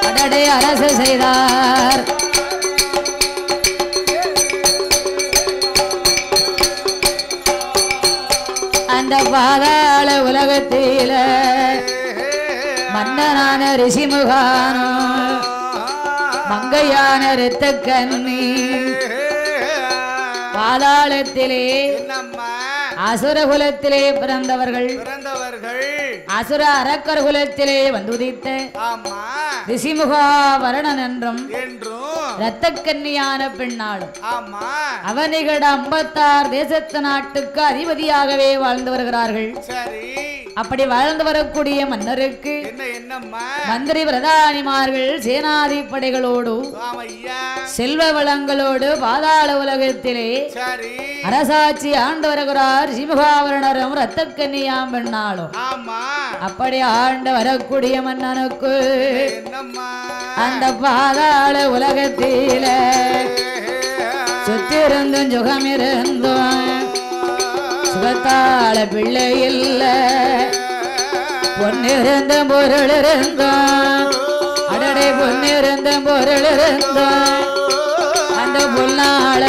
S1: அடடே அரசு செய்தார். அந்த பாதாள உலகத்தில மன்னனான ரிஷிமுகானோ மங்கையான இரத்த கண்ணி பாதாளத்திலே அசுர குலத்திலே பிறந்தவர்கள் அசுர அரக்கர் குலத்திலே வந்துதித்த ரிஷிமுகாவரணன் என்றும் இரத்த கன்னியான பெண்ணாளும் அவனிகட 56 தேசத்து நாட்டுக்கு அதிபதியாகவே வாழ்ந்து வருகிறார்கள். அப்படி வாழ்ந்து வரக்கூடிய மன்னருக்கு மந்திரி பிரதானிமார்கள் சேனாதிபடைகளோடு செல்வ வளங்களோடு பாதாள உலகத்திலே அரசாட்சி ஆண்டு வருகிறார் ரிஷிமுகாவரணரும் இரத்த கன்னியாம் பெண்ணாளும். அப்படி ஆண்டு வரக்கூடிய மன்னனுக்கு அந்த பாதாள உலகத்தில சுத்திருந்தும் சுகமிருந்தும் சுகத்தாள பிள்ளை இல்ல பொன்னிருந்த பொருள் இருந்தோம். அடடை பொன்னிருந்த பொருள் இருந்தோம். அந்த பொன்னாள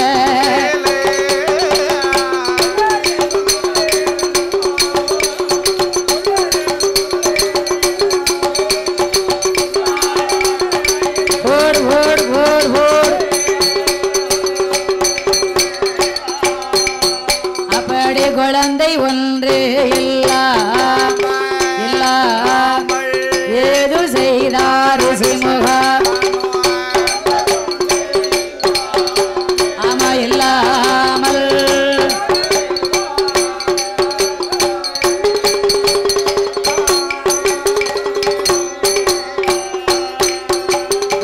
S1: அப்படி குழந்தை ஒன்று இல்லா ஏது செய்தார் ரிஷிமுகா? ஆமா இல்லாமல்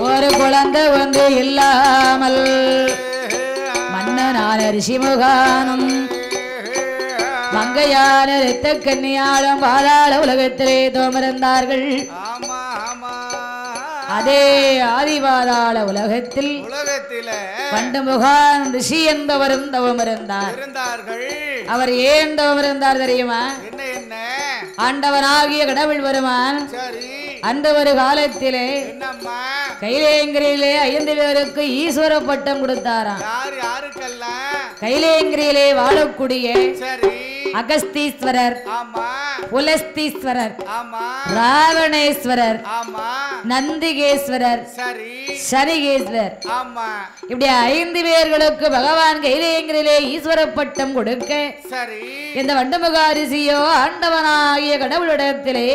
S1: ஒரு குழந்தை ஒன்று இல்லாமல் மன்னனான ரிஷிமுகானும் மங்கையான இரத்த கன்னியாளும் பாதாள உலகத்திலே தோமிருந்தார்கள். அதே ஆதிபாதாள உலகத்தில் பண்டுமுகான் ரிஷி என்பவரும் தவமிருந்தார். அவர் ஏன் தவமிருந்தார் தெரியுமா? ஆண்டவனாகிய கடவுள் வருமான் அந்த ஒரு காலத்திலே கைலேங்கிரியிலே 5 பேருக்கு ஈஸ்வர பட்டம் கொடுத்தாராம். கைலேங்கிரியிலே வாழக்கூடிய அகஸ்தீஸ்வரர், புலஸ்தீஸ்வரர், ராவணேஸ்வரர், நந்திகேஸ்வரர், சரிகேஸ்வரர், இப்படி 5 பேர்களுக்கு பகவான் கைலேங்கிரியிலே ஈஸ்வர பட்டம் கொடுக்க இந்த வண்டமுகாரிசியோ ஆண்டவனாகிய கடவுளிடத்திலே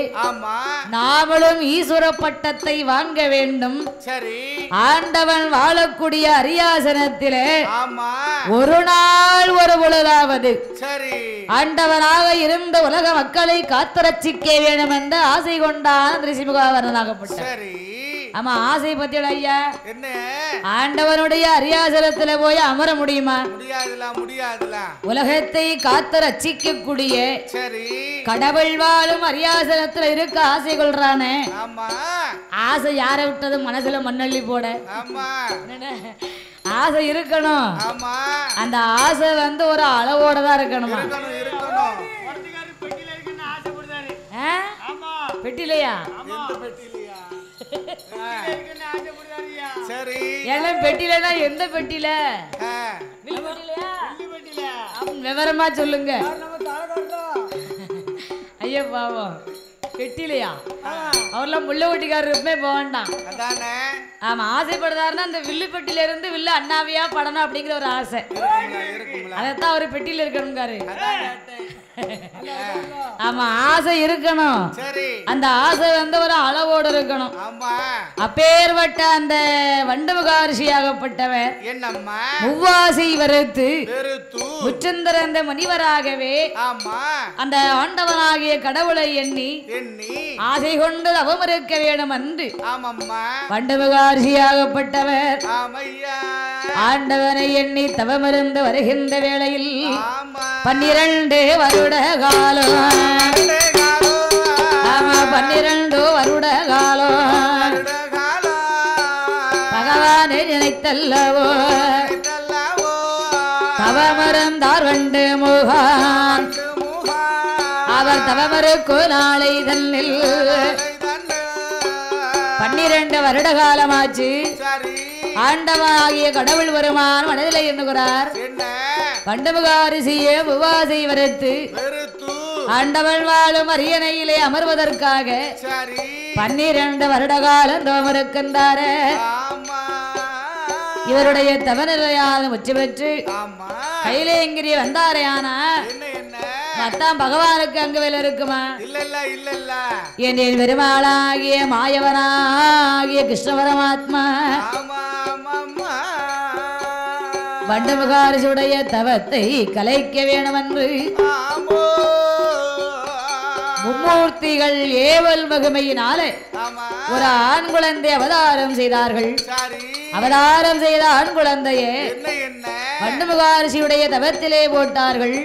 S1: நாமளும் ஈஸ்வர பட்டத்தை வாங்க வேண்டும். ஆண்டவன் வாழக்கூடிய அரியாசனத்திலே ஒரு நாள் ஒரு பொழுதாவது ஆண்டவனாக இருந்த உலக மக்களை காத்துரட்சிக்க வேண்டும் என்ற ஆசை கொண்டான் ரிஷிமுகாவரணனாகப்பட்டார். ஆமா ஆசை பத்தியோட ஐயா என்ன? ஆண்டவனுடைய அரியாசனத்துல போய் அமர முடியுமா? உலகத்தை காத்து ரட்சிக்க கூடிய கடவுள் வாழும் அரியாசனத்துல இருக்க ஆசை கொள்றானே. ஆசை யாரை விட்டது? மனசுல மண்ணள்ளி போட ஆசை இருக்கணும். அந்த ஆசை வந்து ஒரு அளவோட தான் இருக்கணுமா? பெட்டிலையா? எல்லாம் பெட்டிலனா எந்த பெட்டில? விவரமா சொல்லுங்க ஐயா. பாவம் பெட்டிலையா? அவர்லாம் முள்ள ஓட்டிக்காரருமே போக வேண்டாம். ஆமா ஆசைப்படுறாருன்னா அந்த வில்லு பெட்டில இருந்து வில்லு அண்ணாவியா படணும் அப்படிங்கிற ஒரு ஆசை. அதைத்தான் அவரு பெட்டியில இருக்கணுங்காரு. ஆமா ஆசை இருக்கணும். அந்த ஆசை வந்து ஒரு அளவோடு இருக்கணும். அப்பேற்பட்ட அந்த வண்டமுகாரிஷியாகப்பட்டவர் முவ்வாசை வெறுத்து உச்சந்திரந்த முனிவராகவே அந்த ஆண்டவனாகிய கடவுளை எண்ணி ஆசை கொண்டு தவம் இருக்க வேண்டும் என்று வண்டமுகாரிஷியாகப்பட்டவர் ஆண்டவனை எண்ணி தவமிருந்து வருகின்ற வேளையில் 12 வருட காலம் 12 வருட காலம் பகவானை நினைத்தல்லவோ தவமருந்தார் வண்டு முகான் அவர் தவமருக்கு நாளை தன்னில் 12 வருட காலமாச்சு. ஆண்டவனாகிய கடவுள் வருமான் மனதில் எண்ணுகிறார். வண்டமுகாரிசியே முவாசை வெறுத்து ஆண்டவன் வாழும் அரியணையிலே அமர்வதற்காக 12 வருட காலம் தவம் இருக்கின்றார. இவருடைய தவநிலையால் முச்சு பெற்று கைலேங்கிரி வந்தாரையானா அத்தான் பகவானுக்கு அங்கு வேலை இருக்குமா? என் பெருமாளாகிய மாயவனாகிய கிருஷ்ண பரமாத்மா வண்டமுகாரிசுடைய தவத்தை கலைக்க வேணும் என்று மும்மூர்த்திகள் ஏவல் மகிமையினாலே ஒரு ஆண் குழந்தை அவதாரம் செய்தார்கள். அவதாரம் செய்த ஆண் குழந்தையே வண்டமுகாரிசியுடைய தவத்திலே போட்டார்கள்.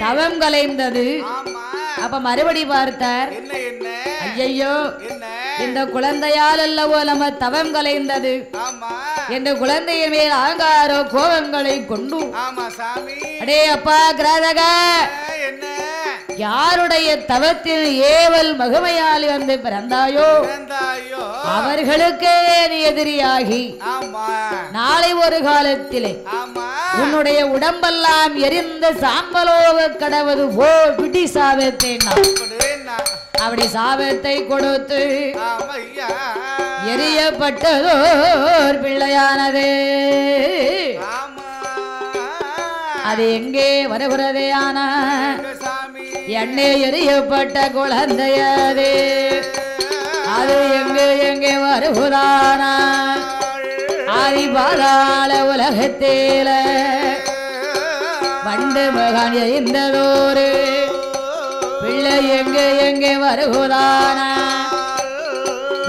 S1: தவம் கலைந்தது. அப்ப மறுபடி பார்த்தார். ஐயோ இந்த குழந்தையால் அல்லவோ நம்ம தவம் கலைந்தது. இந்த குழந்தைய மேல் ஆங்காரோ கோபங்களை கொண்டு அடே அப்பா கிராதக யாருடைய தவத்தில் ஏவல் மகிமையால் வந்து பிறந்தாயோ அவர்களுக்கே நீ எதிரியாகி நாளை ஒரு காலத்திலே உன்னுடைய உடம்பெல்லாம் எரிந்த சாம்பலோக கடவது போ பிடி சாபத்தேன் அப்படி சாபத்தை கொடுத்து எரியப்பட்டதோர் பிள்ளையானது. அது எங்கே வருகிறதே? ஆனா எண்ணெய் எரியப்பட்ட குழந்தையது. அது எங்கே எங்கே வருகிறானா? ஆதி பாதாள உலகத்தில வண்டு மகான் எரிந்ததோரு பிள்ளை எங்கே எங்கே வருகிறானா?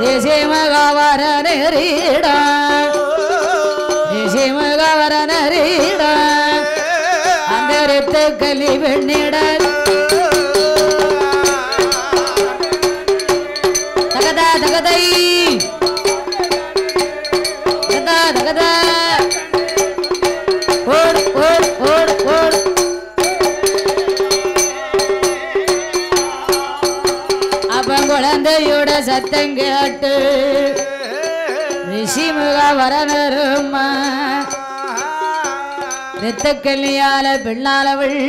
S1: தேசியமகாவர நெறிடா தேசியமகாவர நெறிடா அந்த ரத்த கலி வெண்ணிட தகதா தகதை தகதா தகதா ஓடு ஓடு ஓடு ஓடு அப்ப குழந்தையோட சத்தம் கேட்டு ரிஷிமுக வரனருமா ரத்தக்கல்லியால பெண்ணாளவள்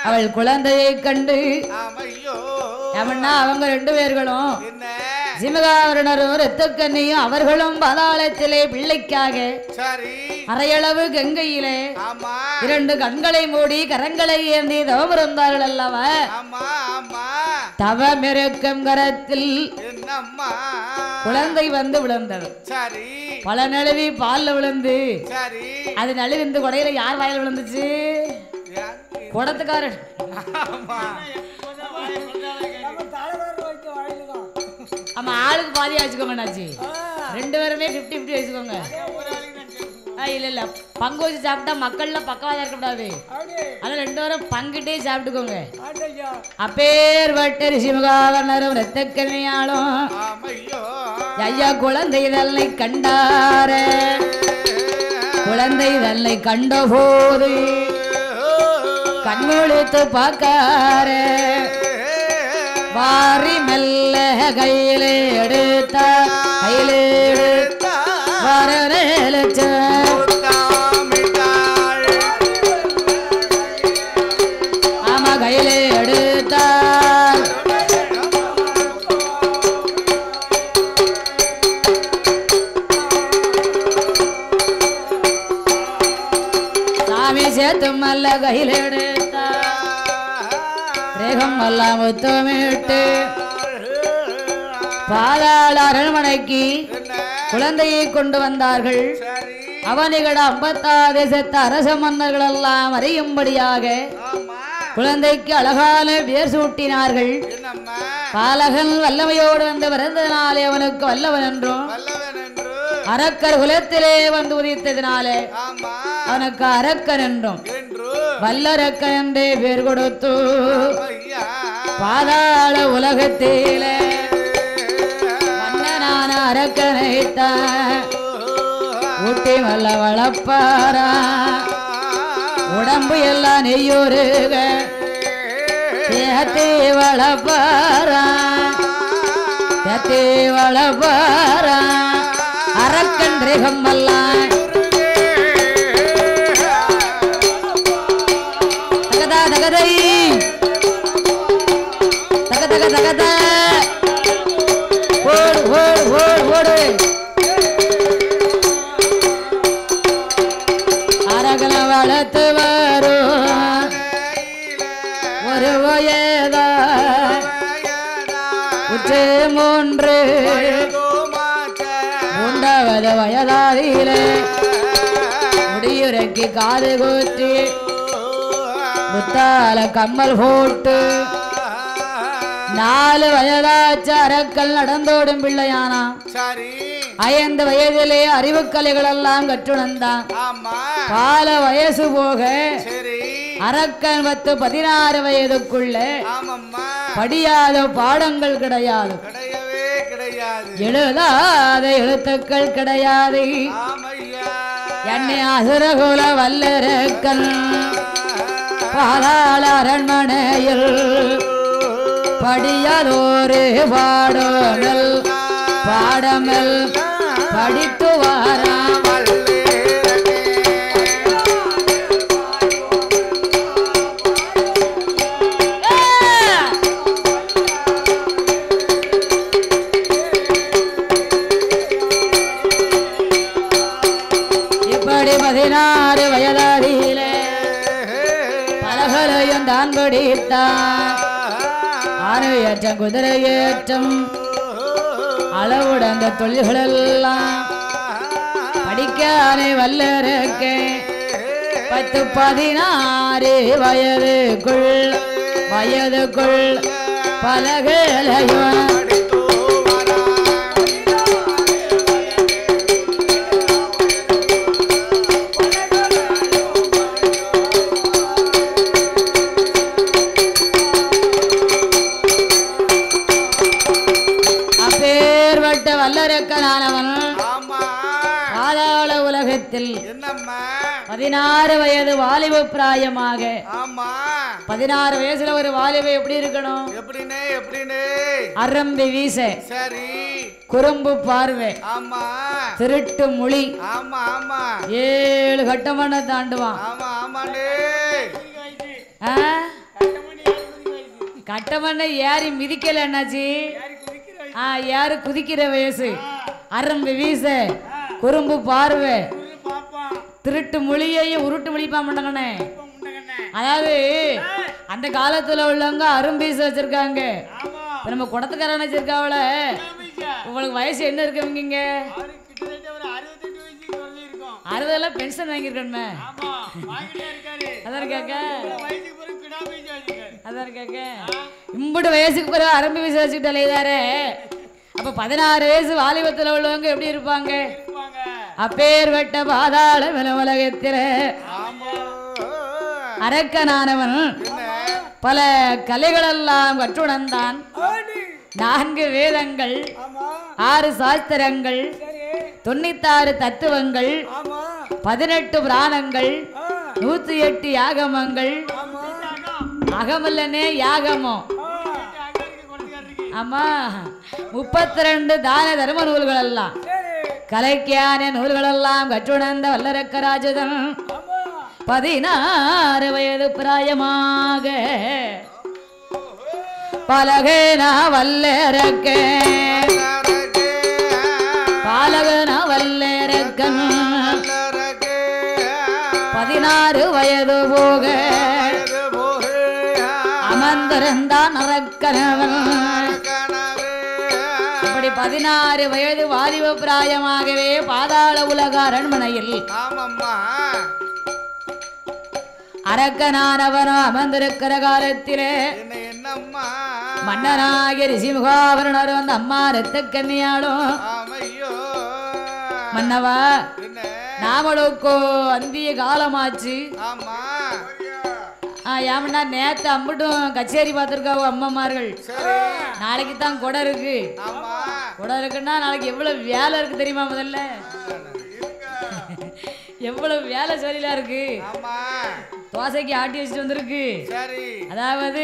S1: அவள் குழந்தையை கண்டு அவங்க 2 பேர்களும் சிமகாவரணரும் ரத்தக்கண்ணியும் அவர்களும் பாதாளத்திலே பிள்ளைக்காக அரையளவு கங்கையிலே 2 கண்களை மூடி கரங்களை ஏந்தி தவம் இருந்தார்கள் அல்லவா? தவமிருக்கும் கரத்தில் குழந்தை வந்து விழுந்தது. பல நழுவி பால்ல விழுந்து அது நழுவி இந்த கொடையில யார் வாயில விழுந்துச்சு? குடத்துக்காரன். ஆமா ஆளுக்கு பாதி வச்சுக்கோங்க. நாச்சு 2 பேருமே 50-50 வச்சுக்கோங்க. இல்ல இல்ல பங்கு வச்சு சாப்பிட்டா மக்கள்ல பக்கவாதா இருக்கக்கூடாது. அதனால 2 பேரும் பங்கிட்டே சாப்பிட்டுக்கோங்க. அப்பேற்பட்ட ரிஷிமுகாவர்ணரும் ரத்தக்கண்ணியாலும் ஐயா குழந்தை தன்னை கண்டார. குழந்தை தன்னை கண்ட போது கண்முழித்து பார்க்கார. வாரி மெல்ல கையிலே எடுத்த கையிலே வரலச்ச ஆமா கையிலே எடுத்த சாமி சேத்து மல்ல கையில எடுத்த ரேகம் எல்லாம் முத்தமிட்டு பாதாள அரண்மனைக்கு குழந்தையை கொண்டு வந்தார்கள். அவனிகட 56 தேசத்து அரச மன்னர்கள் எல்லாம் அறியும்படியாக குழந்தைக்கு அழகான பேர் சூட்டினார்கள். பாலகன் வல்லமையோடு வந்து பிறந்ததினாலே அவனுக்கு வல்லவன் என்றும் அரக்கர் குலத்திலே வந்து உதித்ததினாலே அவனுக்கு அரக்கன் என்றும் வல்லரக்கன் என்றே பேர் கொடுத்து பாதாள உலகத்திலே மன்னனான அரக்கனைத்தான் ஊட்டி வல்ல வளப்பாரா. உடம்பு எல்லாம் நெய்யூருக தேத்தி வளப்பாரா தேத்தி வளப்பாரா. அரக்கன் ரேகம்பல்லாம் தகதா தகதை தகதக தகத ஓடு ஓடு ஓடு ஓடு. அரகல வளர்த்து வரும் ஒரு வயதா உற்று 3 மூன்றாவது வயதாதிலே முடியுரைக்கு காது கூத்தி முத்தால கம்மல் போட்டு 4 வயதாச்சு அரக்கல் நடந்தோடும் பிள்ளையானா. 5 வயதிலே அறிவு கலைகள் எல்லாம் கற்றுணர்ந்தான். பால வயசு போக அரக்கன் 16 வயதுக்குள்ள படியாத பாடங்கள் கிடையாது, எழுதாத எழுத்துக்கள் கிடையாது. என்னை அசுரகுல வல்லரக்கன் பாதாள அரண்மனையில் படியாதோரு பாடமல் பாடமல் படித்து வாராம். இப்படி 16 வயதாதியிலே பலகலையும் தான் படித்தான். ஆணையற்றம் குதிரையேற்றம் அளவுடந்த தொழில்களெல்லாம் படிக்கானே வல்லரக்கே 10-16 வயதுக்குள் பலகலையும் வல்லரக்கனானவன் பாதாள உலகத்தில் 16 வயது வாலிப பிராயமாக. 16 வயசுல ஒரு வாலிப எப்படி இருக்கணும்? அரம்பி வீச, குறும்பு பார்வை, திருட்டு மொழி, 7 கட்டமண்ண தாண்டுவான். கட்டமண்ண ஏறி மிதிக்கல என்னாச்சு? யாரு குதிக்கிற வயசு, அரம்பு வீச, குறும்பு பார்வை, திருட்டு மொழியையும் உருட்டு மொழிப்பா மாட்டாங்கண்ணே. அதாவது அந்த காலத்துல உள்ளவங்க அரும்பீச வச்சிருக்காங்க. நம்ம குடத்துக்காரன் வச்சிருக்காவல. உங்களுக்கு வயசு என்ன இருக்குங்க? 60 பென்ஷன் வாங்கிருக்கணுமே. அதான் கேக்க இம்புட்டு வயசுக்கு பிறகு அரம்பு வீச வச்சுக்கிட்டாலே தாரே. அப்ப 16 வயசு வாலிபத்துல உள்ளவங்க எப்படி இருப்பாங்க? அப்பேர் வெட்ட பாதாள உலகத்திலே அரக்கனானவன் பல கலைகளெல்லாம் கற்றுணர்ந்தான். 4 வேதங்கள், 6 சாஸ்திரங்கள், 96 தத்துவங்கள், 18 புராணங்கள், 108 யாகமங்கள். அகமல்லனே யாகமோ. ஆமா, 32 தான தர்ம நூல்கள் எல்லாம் கலைக்கான நூல்கள் எல்லாம் கற்றுணர்ந்த வல்லரக்கராஜதன் 16 வயது பிராயமாக பலகேனா வல்லரக்க பாலகனா வல்லரக்கன் 16 வயது போக அமர்ந்த பிறந்தான் அரக்கனவன். இப்படி 16 வயது வாலிப பிராயமாகவே பாதாள உலக அரண்மனையில் அரக்கனானவனோ அமர்ந்திருக்கிற காலத்திலே மன்னனாகிய ரிஷிமுகாவரணரும் அந்த அம்மா ரத்த கன்னியாலும் மன்னவா நாமளுக்கோ அந்திய காலமாச்சு. ஏமண்டா நேத்து அம்பிட்டும் கச்சேரி பார்த்துருக்காவோ அம்மாமார்கள். நாளைக்கு தான் கொடை இருக்கு. கொடை இருக்குன்னா நாளைக்கு எவ்வளவு வேலை இருக்கு தெரியுமா? முதல்ல எவ்வளவு வேலை சொல்லிலாம் இருக்கு. தோசைக்கு ஆட்டி வச்சுட்டு வந்திருக்கு. அதாவது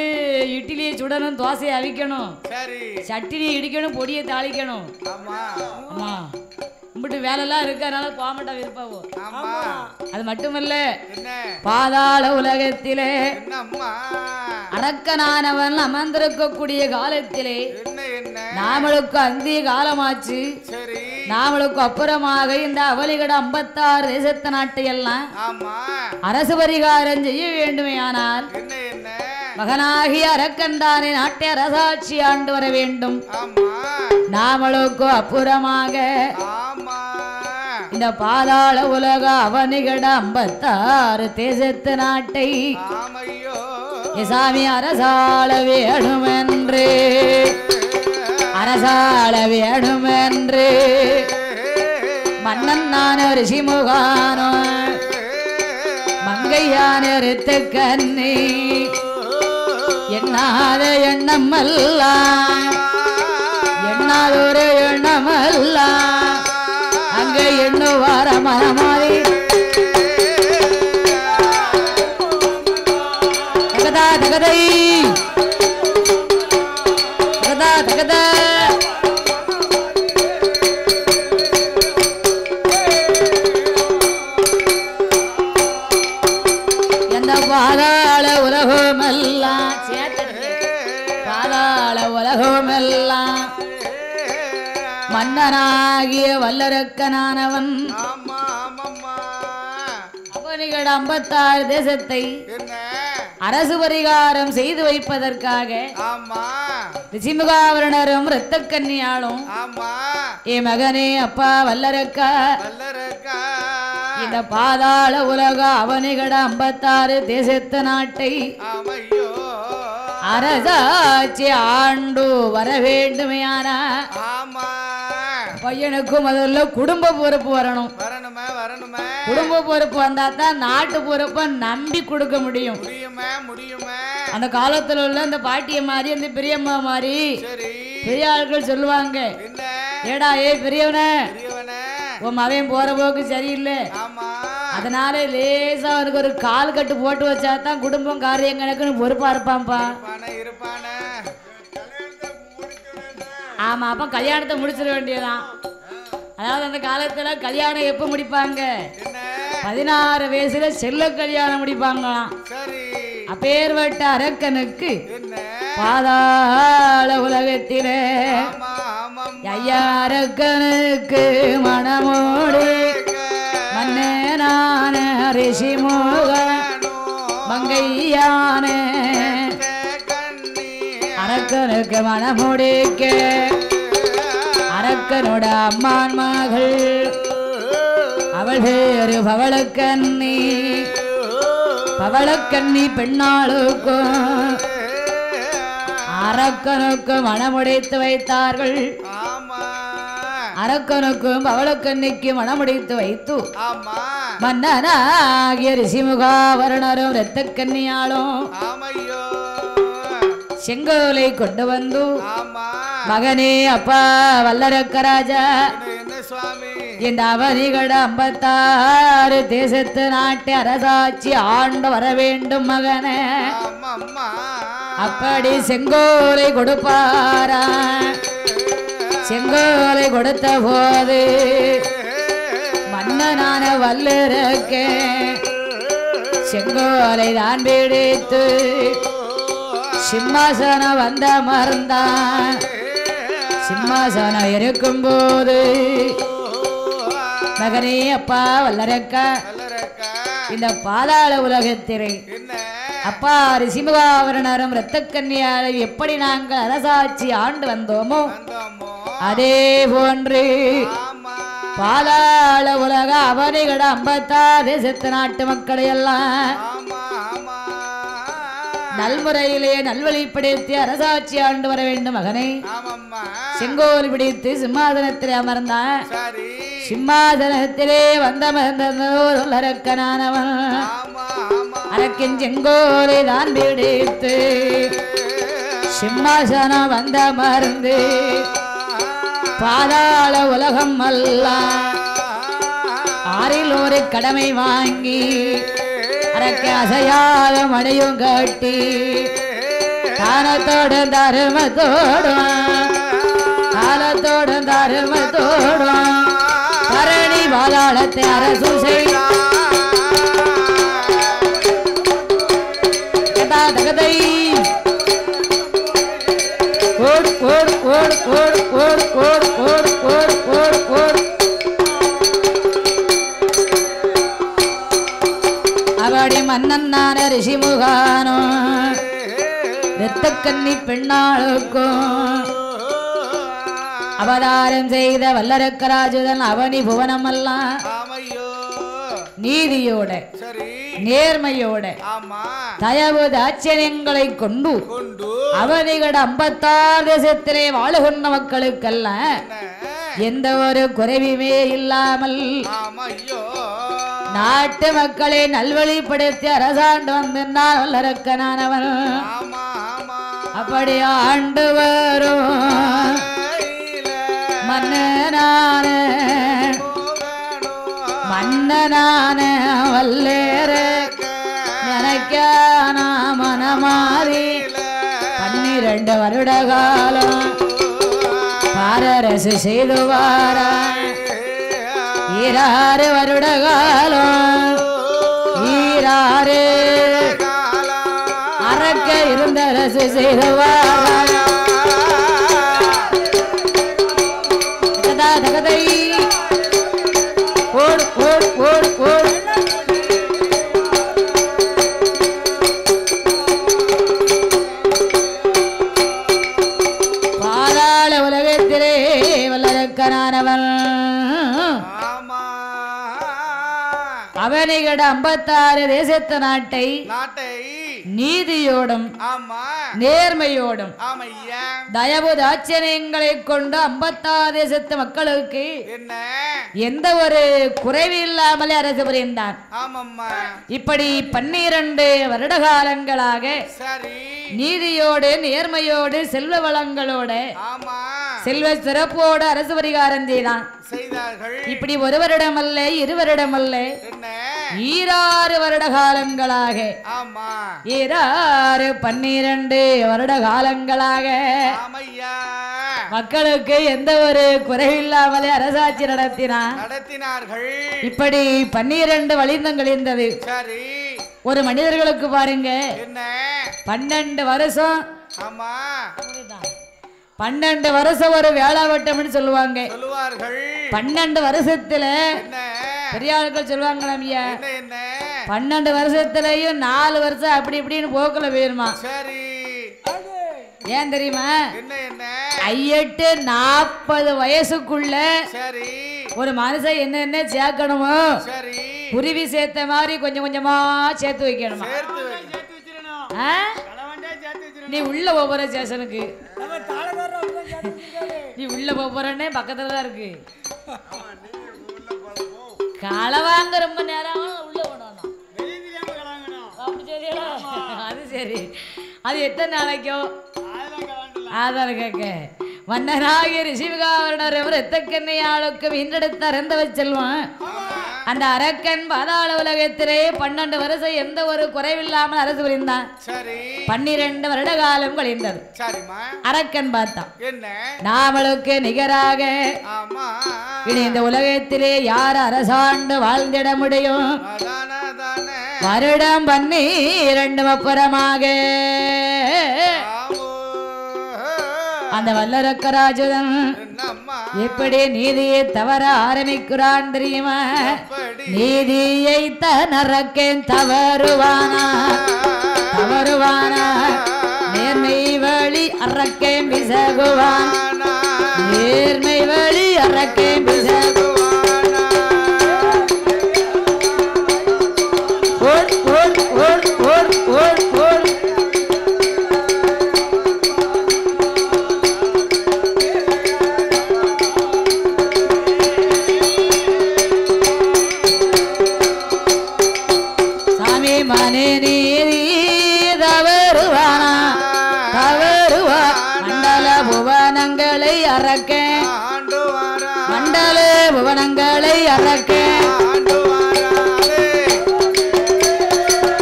S1: இட்லியை சுடணும், தோசையை அவிக்கணும், சட்டினியை இடிக்கணும், பொடியை தாளிக்கணும். ஆமா கும்பிட்டு வேலைலாம் இருக்கு. அதனால போக மாட்டா விருப்பாவோ. அது மட்டுமல்ல பாதாள உலகத்திலே அரக்கனானவன் அமர்ந்திருக்கக்கூடிய காலத்திலே நாமளுக்கு அந்திய காலமாச்சு. நாமளுக்கு அப்புறமாக இந்த அவலிகட 56 தேசத்து நாட்டையெல்லாம் அரசு பரிகாரம் செய்ய வேண்டுமே. ஆனால் மகனாகிய அரக்கன்தானே நாட்டை அரசாட்சி ஆண்டு வர வேண்டும். நாமளுக்கு அப்புறமாக இந்த பாதாள உலக அவனிகட 56 தேசத்து நாட்டை சாமி அரசாள வேணுமென்று அரசாள வேணுமென்று மன்னன் நான் ரிஷிமுகானோ மங்கையான ரித்த கண்ணி எண்ணாத எண்ணமல்ல எண்ணாதொரு எண்ணமல்ல அங்க எண்ணுவார மனமாதி தகதா தகதை தகதா தகத எந்த பாதாள உலகமெல்லாம் பாதாள உலகமெல்லாம் மன்னனாகிய வல்லரக்கனானவன் அவனிகட 56 தேசத்தை அரசு பரிகாரம் செய்து வைப்பதற்காக ரிஷிமுகாவரணரும் இரத்த கன்னியாலும் ஏ மகனே அப்பா வல்லரக்கா இந்த பாதாள உலக அவனிகட 56 தேசத்து நாட்டை அரசாட்சி ஆண்டு வர வேண்டுமையானா பையனுக்கு முதல்ல குடும்ப பொறுப்பு வரணும். குடும்ப பொறுப்பு வந்தா தான் நாட்டு பொறுப்பை நம்பி கொடுக்க முடியும். அந்த காலத்துல உள்ள அந்த பாட்டிய மாதிரி அந்த பெரியம்மா மாதிரி பெரிய ஆட்கள் சொல்லுவாங்க, ஏடா ஏ பெரியவன உன் மகன் போற போக்கு சரியில்லை, அதனால லேசா அவனுக்கு ஒரு கால் கட்டு போட்டு வச்சா தான் குடும்பம் காரியம் கணக்குன்னு பொறுப்பா இருப்பான்ப்பா. ஆமா, அப்ப கல்யாணத்தை முடிச்சிட வேண்டியதான். அதாவது அந்த காலத்துல கல்யாணம் எப்ப முடிப்பாங்க? 16 வயசுல செல்ல கல்யாணம் முடிப்பாங்களாம். அப்பேர்வட்ட அரக்கனுக்கு பாதாள உலகத்திலே ஐயா அரக்கனுக்கு மனமோடு மன்னே நான ரிஷிமுக மங்கையான அரக்கனுக்கு மனமுடிக்க அரக்கனோட அம்மான் மகள் அவள் பேரு பவளக்கண்ணி. பவளக்கண்ணி பெண்ணாளுக்கும் அரக்கனுக்கு மனமுடைத்து வைத்தார்கள். அரக்கனுக்கும் பவளக்கண்ணிக்கு மனமுடைத்து வைத்து மன்னனாகிய ரிஷிமுகாவரணரும் இரத்த கன்னியாலும் செங்கோலை கொண்டு வந்து மகனே அப்பா வல்லரக்கராஜா இந்த அவனிகட 56 தேசத்து நாட்டை அரசாட்சி ஆண்டு வர வேண்டும் மகனே. அப்படி செங்கோலை கொடுப்பாரா. செங்கோலை கொடுத்த போது மன்னனான வல்லரக்கே செங்கோலை தான் பிடித்து சிம்மாசனம் வந்த மறந்தான். சிம்மாசனம் இருக்கும்போது மகனே அப்பா வல்லரக்கா இந்த பாதாள உலகத்திலே அப்பா ரிஷிமுகாவரணரும் இரத்த கன்னியாரை எப்படி நாங்கள் அரசாட்சி ஆண்டு வந்தோமோ அதே போன்று பாதாள உலக அவனிகட 56 தேசத்து நாட்டு மக்களை எல்லாம் நல்முறையிலே நல்வழிப்படுத்தி அரசாட்சி ஆண்டு வர வேண்டும் மகனை. செங்கோல் பிடித்து சிம்மாசனத்திலே அமர்ந்தான். சிம்மாசனத்திலே வந்தமர்ந்தோர் அரக்கனானவன் அரக்கின் செங்கோலை தான் பிடித்து சிம்மாசனம் வந்தமர்ந்து பாதாள உலகம் அல்ல ஆறில் ஒரு கடமை வாங்கி அரக்க அசையாத மழையும் கட்டி காலத்தோடு தருமத்தோடும் காலத்தோடு தருமத்தோடும் கரணி பாதாளத்தை அரசு செய்தை ஓடு ஓடு ஓடு ஓடு ஓடு ஓடு ஓடு ஓடு ஓடு ஓடு அவடி மன்னன் நான ரிஷிமுகானோ இரத்த கன்னி பெண்ணாளுக்கும் அவதாரம் செய்த வல்லரக்கராஜுதன் அவனி புவனம் எல்லாம் நீதியோட நேர்மையோட தயவு தாட்சியங்களை கொண்டு அவனிகட 56 தேசத்திலே வாழுகின்ற மக்களுக்கெல்லாம் எந்த ஒரு குறைவுமே இல்லாமல் நாட்டு மக்களை நல்வழிப்படுத்தி அரசாண்டு வந்திருந்தான் வல்லரக்கனானவன். அப்படி ஆண்டு வரும் மன்னனான மன்னனான வல்லேற நினைக்கான மனமாறி 12 வருட காலம் பாரரசு செய்து வார 6 வருட காலம் 6 அரக்க இருந்த அரசு செய்து வார தகதை ஓடு ஓடு ஓடு ஓடு பாதாள உலகத்திலே வல்லரக்கனானவன் அவனிகட 56 தேசத்து நாட்டை நீதியோடும் நேர்மையோடும் தயவு தாட்சியங்களை கொண்டு 56 தேசத்து மக்களுக்கு எந்த ஒரு குறைவு இல்லாமலே அரசு புரிந்தான். இப்படி 12 வருட காலங்களாக நீதியோடு நேர்மையோடு செல்வ வளங்களோட செல்வ சிறப்போடு அரசு பரிகாரம் செய்தான். இப்படி 1 வருடம் அல்ல 2 வருடம் அல்ல 6 வருட காலங்களாக 12 வருட காலங்களாக மக்களுக்கு எந்த ஒரு குறைவில்லாமலே அரசாட்சி நடத்தினார்கள். இப்படி 12 வலிந்தங்கள் இருந்தது. ஒரு மனிதர்களுக்கு பாருங்க 12 வருஷம் 12 வருஷம் ஒரு வேளாவட்டம்னு சொல்லுவாங்க. 12 வருஷத்துல பெரிய ஆட்கள் சொல்லுவாங்க 12 வருஷத்துலயும் 4 வருஷம் அப்படி இப்படின்னு போக்குல போயிருமா. ஏன் தெரியுமா? 40 வயசுக்குள்ள ஒரு மனுஷன் என்னென்ன சேர்க்கணுமோ குருவி சேர்த்த மாதிரி கொஞ்சம் கொஞ்சமா சேர்த்து வைக்கணுமா. நீ உள்ள போற ஸ்டேஷனுக்கு நீ உள்ள போறன்னே பக்கத்துல தான் இருக்கு. களை வாங்க ரொம்ப நேரம் உள்ள போனோம். அது சரி, அது எத்தனை நாளைக்கோ ஆதார் கேட்க மன்னனாகிய ரிஷிமுகாவரணர் இரத்த கன்னியாளுக்கு வீண்டெடுத்த அறந்தவ செல்வான். அந்த அரக்கன் பாதாள உலகத்திலே 12 வருஷம் எந்த ஒரு குறைவில்லாமல் அரசு புரிந்தான். 12 வருட காலம் கழிந்தது. அரக்கன் பார்த்தான், நாமளுக்கு நிகராக இனி இந்த உலகத்திலே யார் அரசாண்டு வாழ்ந்திட முடியும்? வருடம் 12 அப்புறமாக அந்த வல்லரக்கராஜன் எப்படி நீதியை தவற ஆரம்பிக்கிறான் தெரியுமா? நீதியை தனரக்கேன் தவறுவானா அரக்கேம் பிசகுவான் நேர்மை வழி அரக்கேம் பிசகுவான் ஓட் ஓட் ஓட் ஓட் ஓட் ஓட் சாமி மனே நீதி தவறுவானா தவறுவா மண்டல புவனங்களை அரக்கேன் மண்டல புவனங்களை அரக்கேன்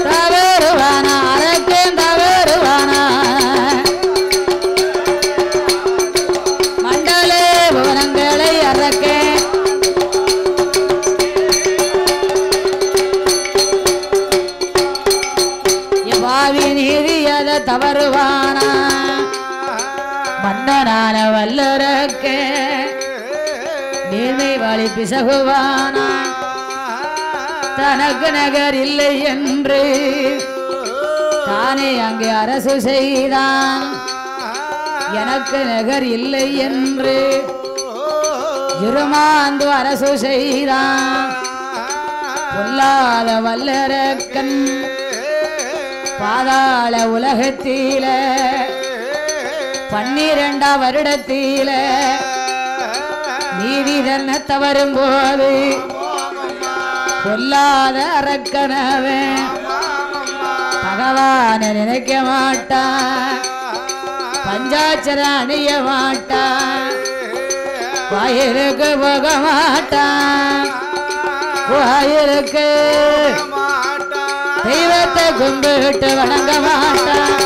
S1: தவறுவானா அரக்கேன் தவறுவானா மண்டல புவனங்களை அரக்கேன் பாவி நீதியத தவறுவானா மன்னனான வல்லரக்கே நேர்மை வாழி பிசகுவானா தனக்கு நகர் இல்லை என்று தானே அங்கே அரசு செய்தான் எனக்கு நகர் இல்லை என்று இருமாந்து அரசு செய்தான் பொல்லாத வல்லரக்கன் பாதாள உலகத்தில 12 வருடத்தில நீதி தன்ன தவறும் போது பொல்லாத அரக்கனவன் பகவான நினைக்க மாட்டான் பஞ்சாட்சர அணிய மாட்டான் கோயிலுக்கு போக மாட்டான் கோயிலுக்கு தெய்வத்தை கும்பிட்டு வணங்க மாட்டான்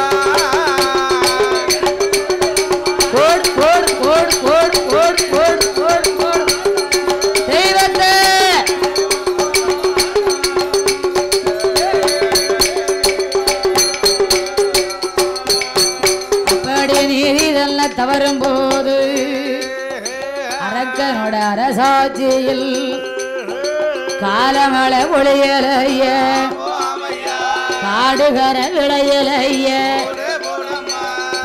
S1: ஓட் ஓட் ஓட் ஓட் ஓட் ஓட் ஓட் ஓட் தெய்வத்தை அப்படி நீதி நல்ல தவறும் போது அரக்கனோட அரசாட்சியில் காலமழை ஒளியலைய காடுகர விளையலைய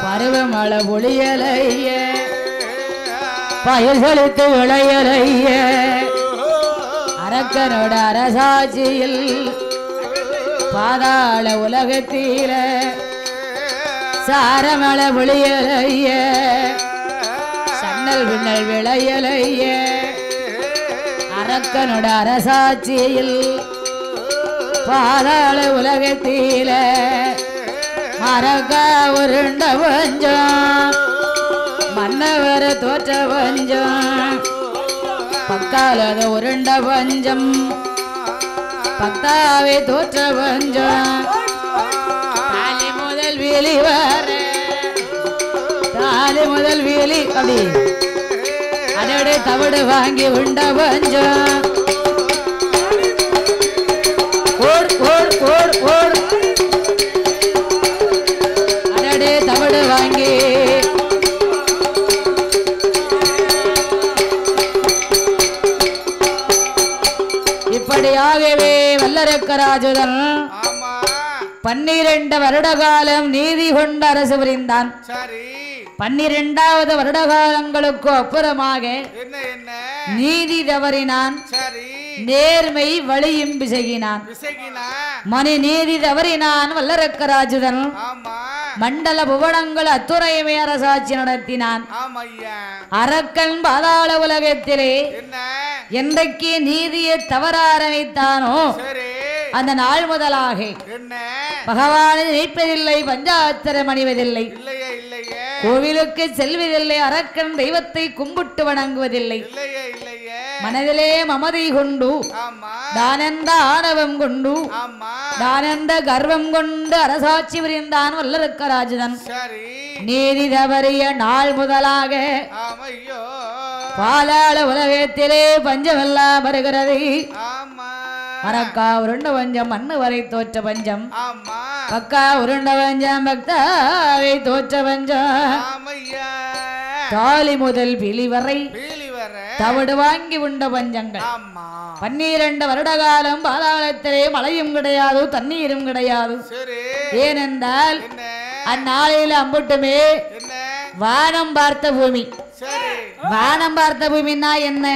S1: பருவமழை ஒளியலைய பயிர் செலுத்து விளையலைய அரக்கனோட அரசாட்சியில் பாதாள உலகத்தில சாரமழை ஒளியலைய சன்னல் விண்ணல் விளையலைய அரக்கனோட அரசாட்சியில் பாதாள உலகத்தில மரக்க உருண்ட பஞ்சம் மன்னவர தோற்ற பஞ்சம் பக்காலத உருண்ட பஞ்சம் பத்தாவே தோற்ற பஞ்சம் தாலி முதல் வேலி வர தாலி முதல் வேலி அப்படி அடடே தவிடு வாங்கி உண்ட பஞ்சம் ஓட் ஓட் ஓட் ஓட் அடடே தவிடு வாங்கி இப்படியாகவே வல்லரக்கராஜுதன் 12 வருட காலம் நீதி கொண்ட அரசு புரிந்தான் 12வது வருட காலங்களுக்கு அப்புறமாக நீதி தவறினான் நேர்மை வழியும் பிசகினான் மணி நீதி தவறினான் வல்லரக்கராஜுதன் மண்டல புவனங்கள் அத்துறையுமே அரசாட்சி நடத்தினான் அரக்கன் பாதாள உலகத்திலே என்றைக்கு நீதியை தவற ஆரம்பித்தானோ அந்த நாள் முதலாக பகவானை நினைப்பதில்லை பஞ்சாட்சரம் அணிவதில்லை கோவிலுக்கு செல்வதில்லை அரக்கன் தெய்வத்தை கும்பிட்டு வணங்குவதில்லை மனதிலே மமதை கொண்டு தானந்த ஆணவம் கொண்டு தானந்த கர்வம் கொண்டு அரசாட்சி புரிந்தான் வல்லரக்கராஜன் நீதி தவறிய நாள் முதலாக பாதாள உலகத்திலே பஞ்சமெல்லாம் வருகிறது அரக்கா உருண்ட பஞ்சம் மண்ணு வரை தோற்ற பஞ்சம் பக்கா உருண்ட பஞ்சம் பக்தாவை தோற்ற பஞ்சம் தாலி முதல் பிலி வரை தவிடு வாங்கி உண்ட பஞ்சங்கள் 12 வருட காலம் பாதாளத்திலே மழையும் கிடையாது தண்ணீரும் கிடையாது ஏனென்றால் அந்நாளையில அம்புட்டுமே வானம் பார்த்த பூமி.
S2: சரி
S1: வானம் பார்த்த பூமின்னா என்ன?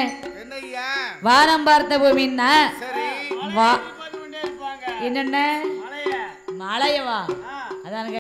S2: என்னய்யா
S1: வானம் பார்த்த பூமின்னா
S2: சரி
S1: என்னென்ன மலையவா? அதான்